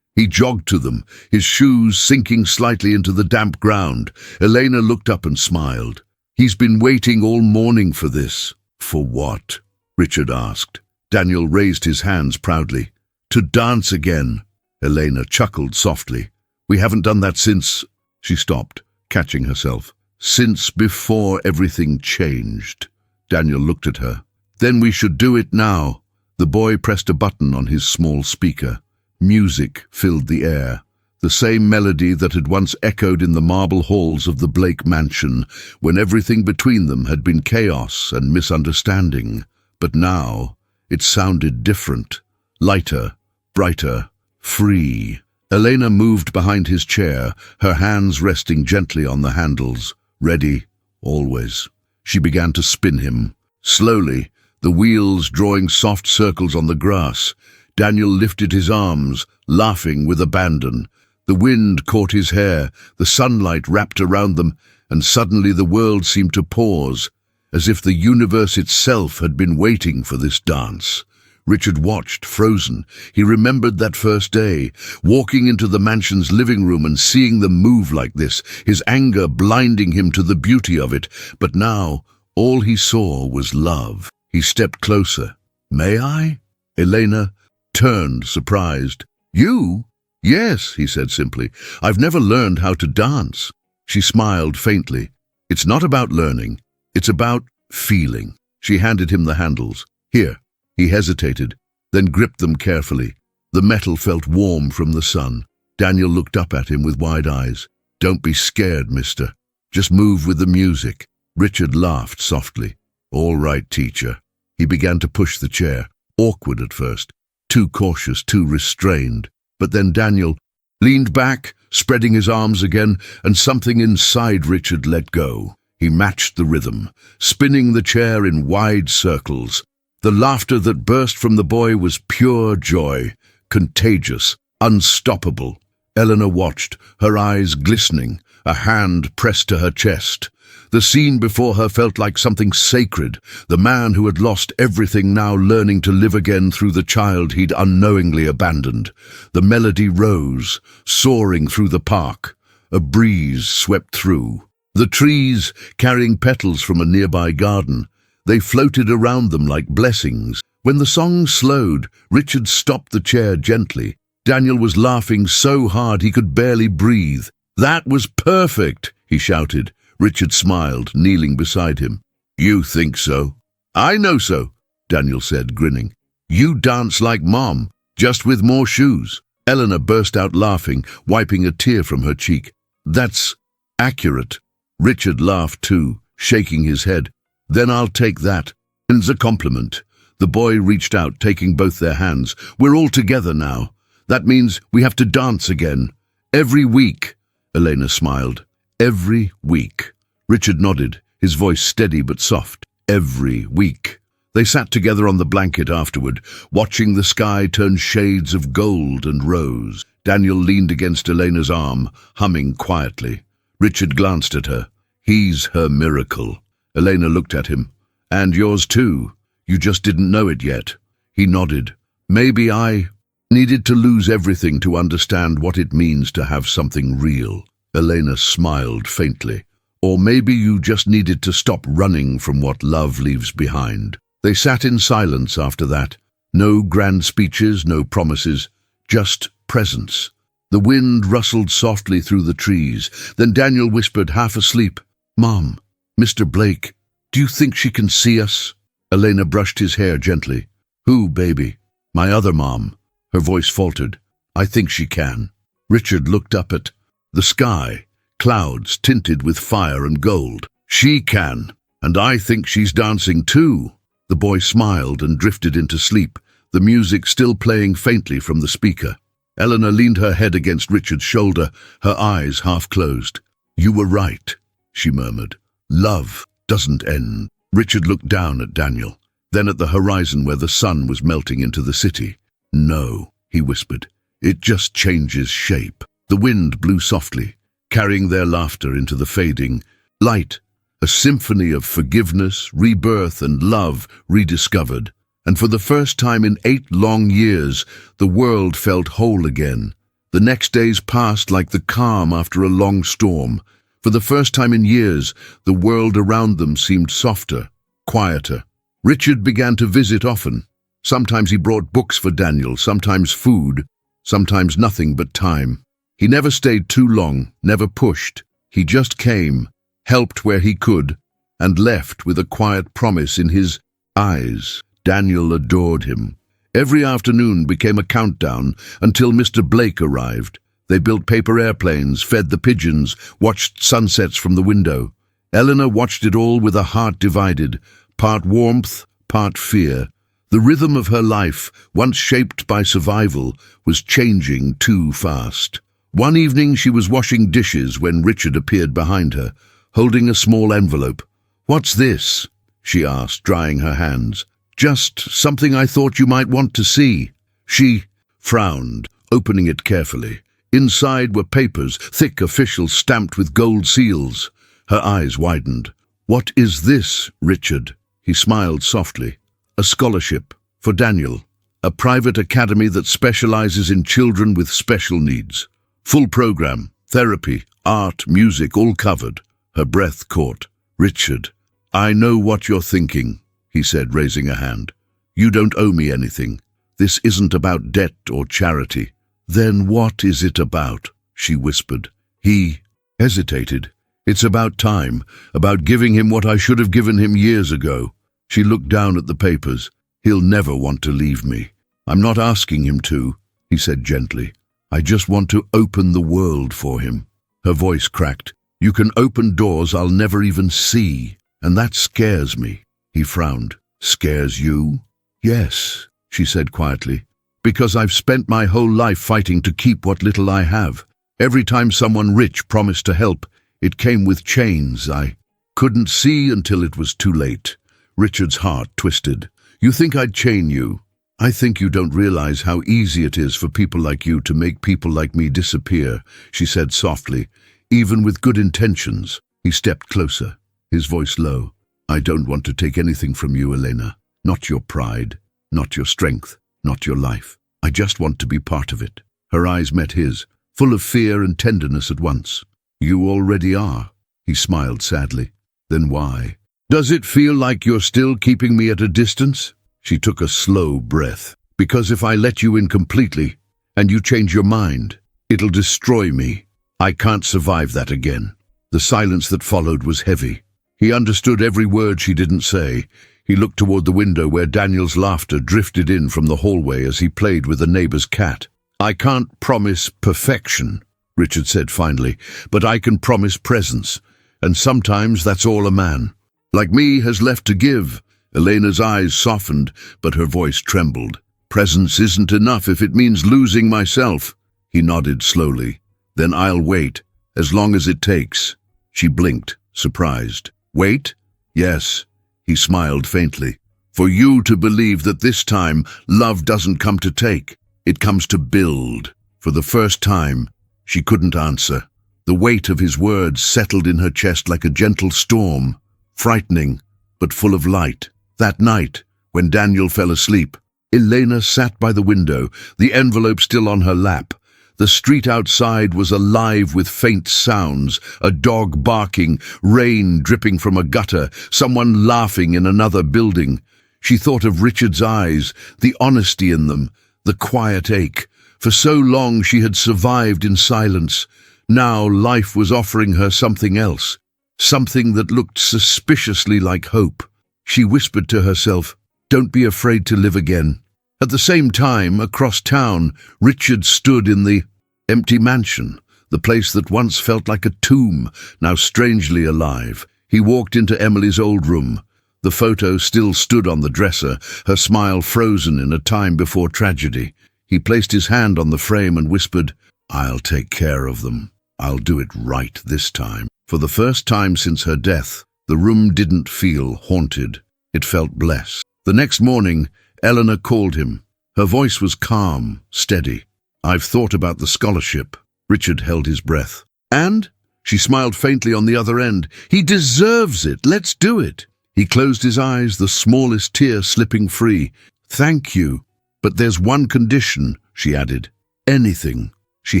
He jogged to them, his shoes sinking slightly into the damp ground. Elena looked up and smiled. He's been waiting all morning for this. For what? Richard asked. Daniel raised his hands proudly. To dance again. Elena chuckled softly. We haven't done that since... She stopped, catching herself. Since before everything changed. Daniel looked at her. Then we should do it now. The boy pressed a button on his small speaker. Music filled the air, the same melody that had once echoed in the marble halls of the Blake mansion, when everything between them had been chaos and misunderstanding. But now it sounded different, lighter, brighter, free. Elena moved behind his chair, her hands resting gently on the handles, ready, always. She began to spin him. Slowly, the wheels drawing soft circles on the grass. Daniel lifted his arms, laughing with abandon. The wind caught his hair, the sunlight wrapped around them, and suddenly the world seemed to pause, as if the universe itself had been waiting for this dance. Richard watched, frozen. He remembered that first day, walking into the mansion's living room and seeing them move like this, his anger blinding him to the beauty of it. But now, All he saw was love. He stepped closer. "May I?" Elena turned, surprised. "You?" "Yes," he said simply. "I've never learned how to dance." She smiled faintly. "It's not about learning. It's about feeling." She handed him the handles. "Here." He hesitated, then gripped them carefully. The metal felt warm from the sun. Daniel looked up at him with wide eyes. "Don't be scared, mister. Just move with the music." Richard laughed softly. "All right, teacher." He began to push the chair, awkward at first, too cautious, too restrained. But then Daniel leaned back, spreading his arms again, and something inside Richard let go. He matched the rhythm, spinning the chair in wide circles. The laughter that burst from the boy was pure joy, contagious, unstoppable. Eleanor watched, her eyes glistening, a hand pressed to her chest. The scene before her felt like something sacred, the man who had lost everything now learning to live again through the child he'd unknowingly abandoned. The melody rose, soaring through the park. A breeze swept through. The trees, carrying petals from a nearby garden, they floated around them like blessings. When the song slowed, Richard stopped the chair gently. Daniel was laughing so hard he could barely breathe. "That was perfect," he shouted. Richard smiled, kneeling beside him. "You think so?" "I know so," Daniel said, grinning. "You dance like Mom, just with more shoes." Eleanor burst out laughing, wiping a tear from her cheek. "That's accurate." Richard laughed too, shaking his head. "Then I'll take that as a compliment." The boy reached out, taking both their hands. "We're all together now. That means we have to dance again. Every week." Elena smiled. "Every week." Richard nodded, his voice steady but soft. "Every week." They sat together on the blanket afterward, watching the sky turn shades of gold and rose. Daniel leaned against Elena's arm, humming quietly. Richard glanced at her. "He's her miracle." Elena looked at him. "And yours too. You just didn't know it yet." He nodded. "Maybe I needed to lose everything to understand what it means to have something real." Elena smiled faintly. "Or maybe you just needed to stop running from what love leaves behind." They sat in silence after that. No grand speeches, no promises, just presence. The wind rustled softly through the trees. Then Daniel whispered, half asleep, "Mom, Mr. Blake, do you think she can see us?" Elena brushed his hair gently. "Who, baby?" "My other mom." Her voice faltered. "I think she can." Richard looked up at the sky, clouds tinted with fire and gold. "She can, and I think she's dancing too." The boy smiled and drifted into sleep, the music still playing faintly from the speaker. Eleanor leaned her head against Richard's shoulder, her eyes half closed. "You were right," she murmured. "Love doesn't end." Richard looked down at Daniel, then at the horizon where the sun was melting into the city. "No," he whispered, "it just changes shape." The wind blew softly, carrying their laughter into the fading light, a symphony of forgiveness, rebirth, and love rediscovered. And for the first time in 8 long years, the world felt whole again. The next days passed like the calm after a long storm. For the first time in years, the world around them seemed softer, quieter. Richard began to visit often. Sometimes he brought books for Daniel, sometimes food, sometimes nothing but time. He never stayed too long, never pushed. He just came, helped where he could, and left with a quiet promise in his eyes. Daniel adored him. Every afternoon became a countdown until Mr. Blake arrived. They built paper airplanes, fed the pigeons, watched sunsets from the window. Eleanor watched it all with a heart divided, part warmth, part fear. The rhythm of her life, once shaped by survival, was changing too fast. One evening she was washing dishes when Richard appeared behind her, holding a small envelope. "What's this?" she asked, drying her hands. "Just something I thought you might want to see." She frowned, opening it carefully. Inside were papers, thick officials stamped with gold seals. Her eyes widened. "What is this, Richard?" He smiled softly. "A scholarship for Daniel, a private academy that specializes in children with special needs. Full program, therapy, art, music, all covered." Her breath caught. "Richard, I know what you're thinking, he said, raising a hand. You don't owe me anything. This isn't about debt or charity. Then what is it about? She whispered. He hesitated. It's about time, about giving him what I should have given him years ago. She looked down at the papers. He'll never want to leave me. I'm not asking him to, he said gently. I just want to open the world for him. Her voice cracked. You can open doors I'll never even see, and that scares me. He frowned. Scares you? Yes, she said quietly. Because I've spent my whole life fighting to keep what little I have. Every time someone rich promised to help, it came with chains I couldn't see until it was too late. Richard's heart twisted. You think I'd chain you? I think you don't realize how easy it is for people like you to make people like me disappear, she said softly. Even with good intentions. He stepped closer, his voice low. I don't want to take anything from you, Elena. Not your pride, not your strength, not your life. I just want to be part of it. Her eyes met his, full of fear and tenderness at once. You already are, he smiled sadly. Then why? Does it feel like you're still keeping me at a distance? She took a slow breath. Because if I let you in completely, and you change your mind, it'll destroy me. I can't survive that again. The silence that followed was heavy. He understood every word she didn't say. He looked toward the window where Daniel's laughter drifted in from the hallway as he played with a neighbor's cat. I can't promise perfection, Richard said finally, but I can promise presence. And sometimes that's all a man, like me, has left to give. Elena's eyes softened, but her voice trembled. Presence isn't enough if it means losing myself. He nodded slowly. Then I'll wait, as long as it takes. She blinked, surprised. Wait? Yes. He smiled faintly. For you to believe that this time love doesn't come to take, it comes to build. For the first time, she couldn't answer. The weight of his words settled in her chest like a gentle storm, frightening, but full of light. That night, when Daniel fell asleep, Elena sat by the window, the envelope still on her lap. The street outside was alive with faint sounds, a dog barking, rain dripping from a gutter, someone laughing in another building. She thought of Richard's eyes, the honesty in them, the quiet ache. For so long she had survived in silence. Now life was offering her something else, something that looked suspiciously like hope. She whispered to herself, "Don't be afraid to live again." At the same time, across town, Richard stood in the empty mansion, the place that once felt like a tomb, now strangely alive. He walked into Emily's old room. The photo still stood on the dresser, her smile frozen in a time before tragedy. He placed his hand on the frame and whispered, "I'll take care of them. I'll do it right this time." For the first time since her death, the room didn't feel haunted. It felt blessed. The next morning, Eleanor called him. Her voice was calm, steady. "I've thought about the scholarship." Richard held his breath. "And?" She smiled faintly on the other end. "He deserves it. Let's do it." He closed his eyes, the smallest tear slipping free. "Thank you. But there's one condition," she added. "Anything." She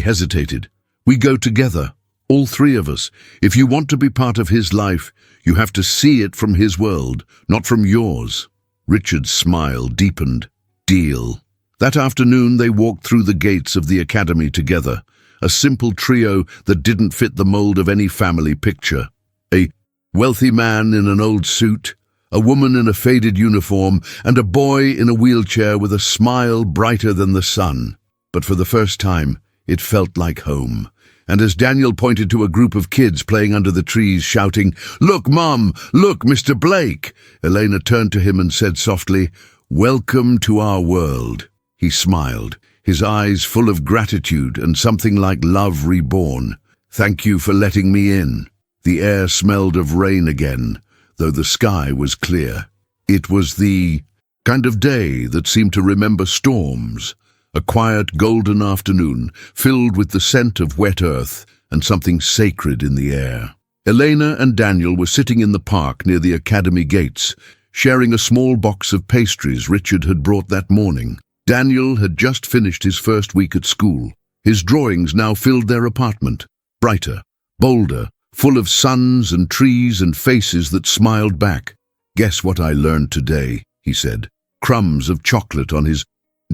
hesitated. "We go together, all three of us. If you want to be part of his life, you have to see it from his world, not from yours." Richard's smile deepened. "Deal." That afternoon they walked through the gates of the academy together, a simple trio that didn't fit the mold of any family picture. A wealthy man in an old suit, a woman in a faded uniform, and a boy in a wheelchair with a smile brighter than the sun. But for the first time, it felt like home. And as Daniel pointed to a group of kids playing under the trees, shouting, "Look, Mum! Look, Mr. Blake!" Elena turned to him and said softly, "Welcome to our world." He smiled, his eyes full of gratitude and something like love reborn. "Thank you for letting me in." The air smelled of rain again, though the sky was clear. It was the kind of day that seemed to remember storms. A quiet golden afternoon, filled with the scent of wet earth and something sacred in the air. Elena and Daniel were sitting in the park near the academy gates, sharing a small box of pastries Richard had brought that morning. Daniel had just finished his first week at school. His drawings now filled their apartment, brighter, bolder, full of suns and trees and faces that smiled back. "Guess what I learned today," he said. Crumbs of chocolate on his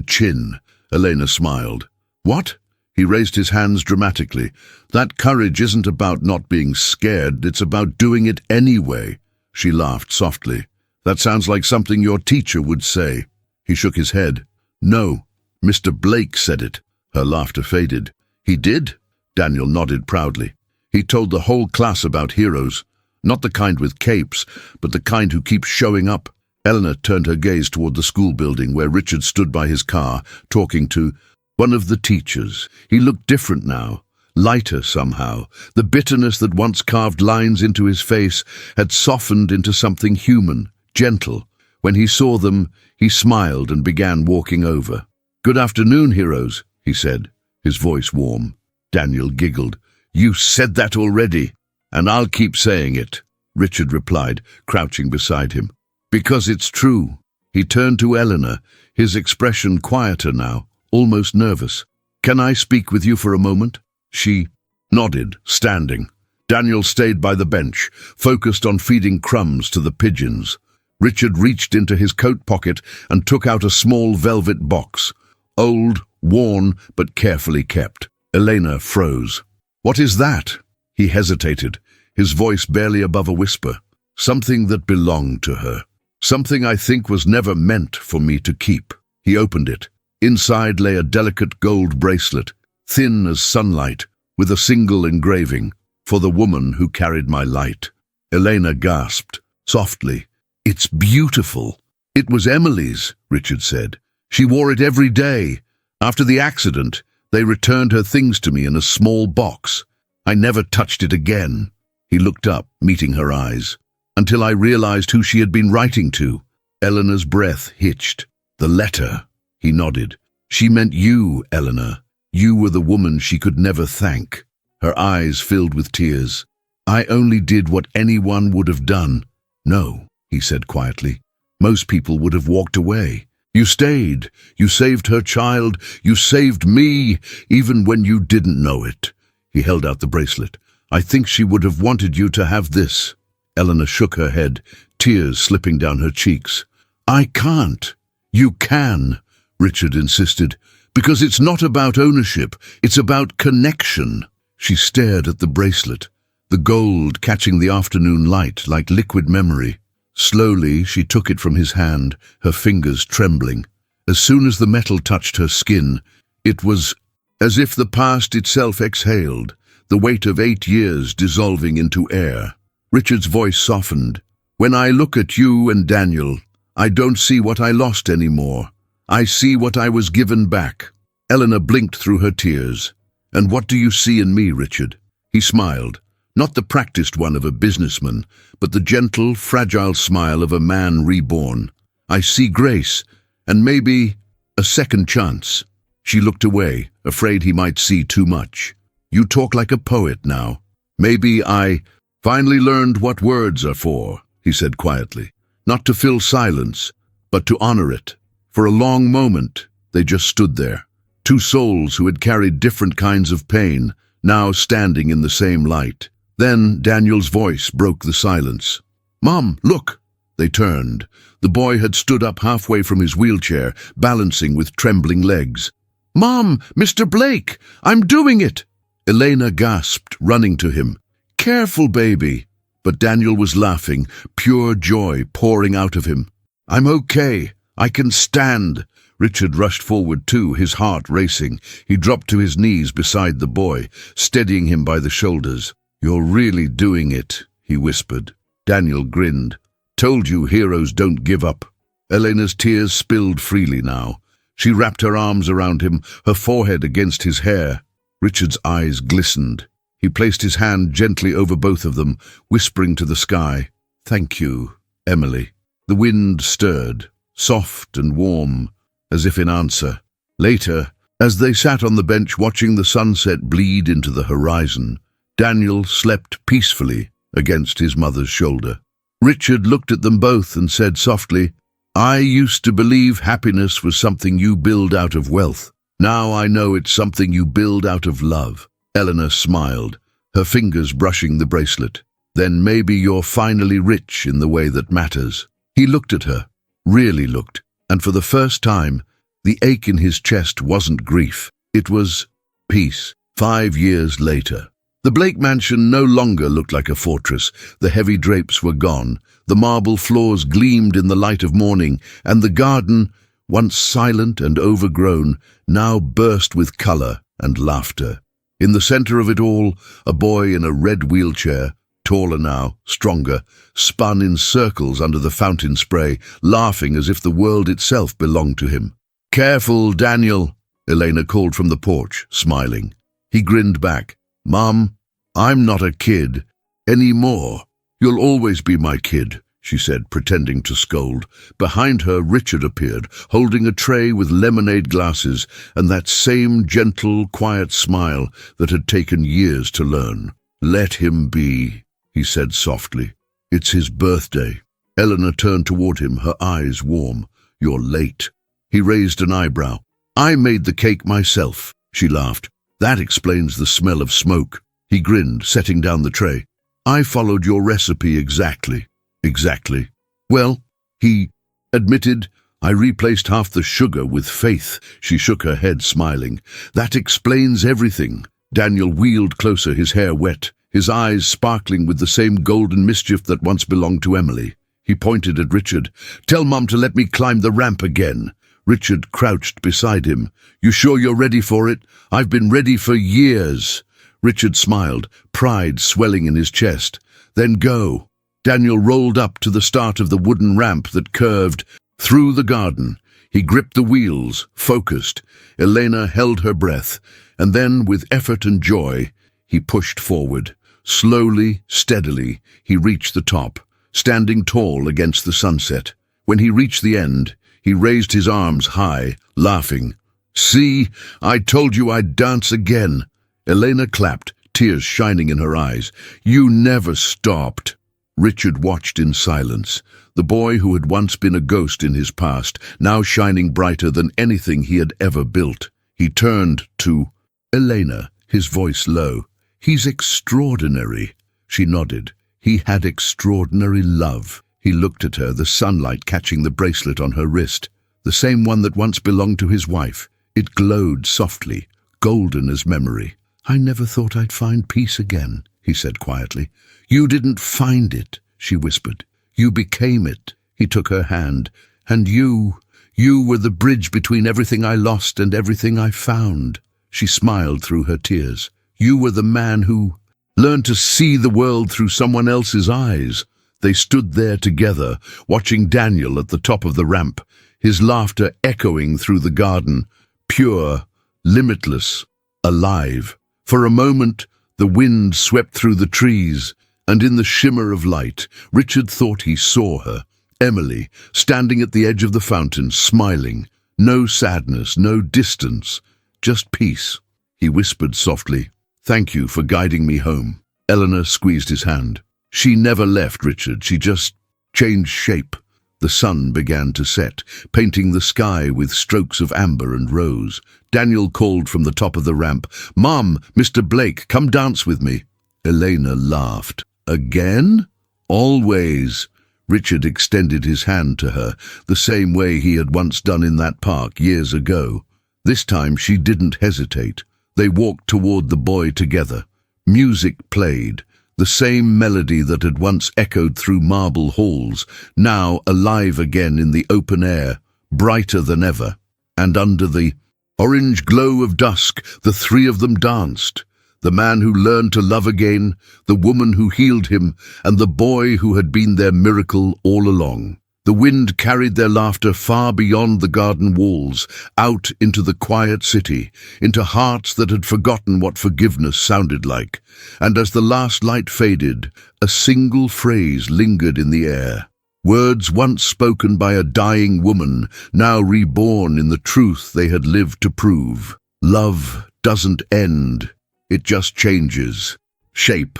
chin. Elena smiled. "What?" He raised his hands dramatically. "That courage isn't about not being scared, it's about doing it anyway." She laughed softly. "That sounds like something your teacher would say." He shook his head. "No, Mr. Blake said it." Her laughter faded. "He did?" Daniel nodded proudly. "He told the whole class about heroes. Not the kind with capes, but the kind who keep showing up." Eleanor turned her gaze toward the school building where Richard stood by his car, talking to one of the teachers. He looked different now, lighter somehow. The bitterness that once carved lines into his face had softened into something human, gentle. When he saw them, he smiled and began walking over. "Good afternoon, heroes," he said, his voice warm. Daniel giggled. "You said that already." "And I'll keep saying it," Richard replied, crouching beside him. "Because it's true." He turned to Eleanor, his expression quieter now, almost nervous. "Can I speak with you for a moment?" She nodded, standing. Daniel stayed by the bench, focused on feeding crumbs to the pigeons. Richard reached into his coat pocket and took out a small velvet box. Old, worn, but carefully kept. Elena froze. "What is that?" He hesitated, his voice barely above a whisper. "Something that belonged to her. Something I think was never meant for me to keep." He opened it. Inside lay a delicate gold bracelet, thin as sunlight, with a single engraving, "For the woman who carried my light." Elena gasped, softly. "It's beautiful." "It was Emily's," Richard said. "She wore it every day. After the accident, they returned her things to me in a small box. I never touched it again." He looked up, meeting her eyes, until I realized who she had been writing to. Eleanor's breath hitched. "The letter." He nodded. "She meant you, Eleanor. You were the woman she could never thank." Her eyes filled with tears. "I only did what anyone would have done." "No," he said quietly. "Most people would have walked away. You stayed. You saved her child. You saved me, even when you didn't know it." He held out the bracelet. "I think she would have wanted you to have this." Eleanor shook her head, tears slipping down her cheeks. "I can't." "You can," Richard insisted, "because it's not about ownership, it's about connection." She stared at the bracelet, the gold catching the afternoon light like liquid memory. Slowly, she took it from his hand, her fingers trembling. As soon as the metal touched her skin, it was as if the past itself exhaled, the weight of 8 years dissolving into air. Richard's voice softened. "When I look at you and Daniel, I don't see what I lost anymore. I see what I was given back." Eleanor blinked through her tears. "And what do you see in me, Richard?" He smiled, not the practiced one of a businessman, but the gentle, fragile smile of a man reborn. "I see grace, and maybe a second chance." She looked away, afraid he might see too much. "You talk like a poet now." "Maybe I finally learned what words are for," he said quietly. "Not to fill silence, but to honor it." For a long moment, they just stood there. Two souls who had carried different kinds of pain, now standing in the same light. Then Daniel's voice broke the silence. "Mom, look!" They turned. The boy had stood up halfway from his wheelchair, balancing with trembling legs. "Mom, Mr. Blake, I'm doing it!" Elena gasped, running to him. "Careful, baby!" But Daniel was laughing, pure joy pouring out of him. "I'm okay. I can stand." Richard rushed forward too, his heart racing. He dropped to his knees beside the boy, steadying him by the shoulders. "You're really doing it," he whispered. Daniel grinned. "Told you heroes don't give up." Elena's tears spilled freely now. She wrapped her arms around him, her forehead against his hair. Richard's eyes glistened. He placed his hand gently over both of them, whispering to the sky, "Thank you, Emily." The wind stirred, soft and warm, as if in answer. Later, as they sat on the bench watching the sunset bleed into the horizon, Daniel slept peacefully against his mother's shoulder. Richard looked at them both and said softly, "I used to believe happiness was something you build out of wealth. Now I know it's something you build out of love." Eleanor smiled. her fingers brushing the bracelet. "Then maybe you're finally rich in the way that matters." He looked at her, really looked, and for the first time, the ache in his chest wasn't grief. It was peace. 5 years later. The Blake mansion no longer looked like a fortress. The heavy drapes were gone, the marble floors gleamed in the light of morning, and the garden, once silent and overgrown, now burst with colour and laughter. In the centre of it all, a boy in a red wheelchair, taller now, stronger, spun in circles under the fountain spray, laughing as if the world itself belonged to him. "Careful, Daniel," Elena called from the porch, smiling. He grinned back. "Mom, I'm not a kid anymore." "You'll always be my kid," she said, pretending to scold. Behind her, Richard appeared, holding a tray with lemonade glasses and that same gentle, quiet smile that had taken years to learn. "Let him be," he said softly. "It's his birthday." Eleanor turned toward him, her eyes warm. "You're late." He raised an eyebrow. "I made the cake myself," she laughed. "That explains the smell of smoke." He grinned, setting down the tray. "I followed your recipe exactly." "Exactly." "Well," he admitted, "I replaced half the sugar with faith." She shook her head, smiling. "That explains everything." Daniel wheeled closer, his hair wet, his eyes sparkling with the same golden mischief that once belonged to Emily. He pointed at Richard. "Tell Mum to let me climb the ramp again." Richard crouched beside him. "You sure you're ready for it? I've been ready for years." Richard smiled, pride swelling in his chest. "Then go." Daniel rolled up to the start of the wooden ramp that curved through the garden. He gripped the wheels, focused. Elena held her breath, and then, with effort and joy, he pushed forward. Slowly, steadily, he reached the top, standing tall against the sunset. When he reached the end, he raised his arms high, laughing. "See, I told you I'd dance again." Elena clapped, tears shining in her eyes. "You never stopped." Richard watched in silence. The boy who had once been a ghost in his past, now shining brighter than anything he had ever built. He turned to Elena, his voice low. "He's extraordinary." She nodded. "He had extraordinary love." He looked at her, the sunlight catching the bracelet on her wrist, the same one that once belonged to his wife. It glowed softly, golden as memory. "I never thought I'd find peace again," he said quietly. "You didn't find it," she whispered. "You became it." He took her hand. "And you were the bridge between everything I lost and everything I found." She smiled through her tears. "You were the man who learned to see the world through someone else's eyes." They stood there together, watching Daniel at the top of the ramp, his laughter echoing through the garden, pure, limitless, alive. For a moment, the wind swept through the trees, and in the shimmer of light, Richard thought he saw her, Emily, standing at the edge of the fountain, smiling. No sadness, no distance, just peace. He whispered softly, "Thank you for guiding me home." Eleanor squeezed his hand. She never left Richard, she just changed shape. The sun began to set, painting the sky with strokes of amber and rose. Daniel called from the top of the ramp, "Mom, Mr. Blake, come dance with me." Elena laughed. "Again?" "Always." Richard extended his hand to her, the same way he had once done in that park years ago. This time she didn't hesitate. They walked toward the boy together. Music played. The same melody that had once echoed through marble halls, now alive again in the open air, brighter than ever. And under the orange glow of dusk, the three of them danced. The man who learned to love again, the woman who healed him, and the boy who had been their miracle all along. The wind carried their laughter far beyond the garden walls, out into the quiet city, into hearts that had forgotten what forgiveness sounded like. And as the last light faded, a single phrase lingered in the air. Words once spoken by a dying woman, now reborn in the truth they had lived to prove. Love doesn't end, it just changes. Shape,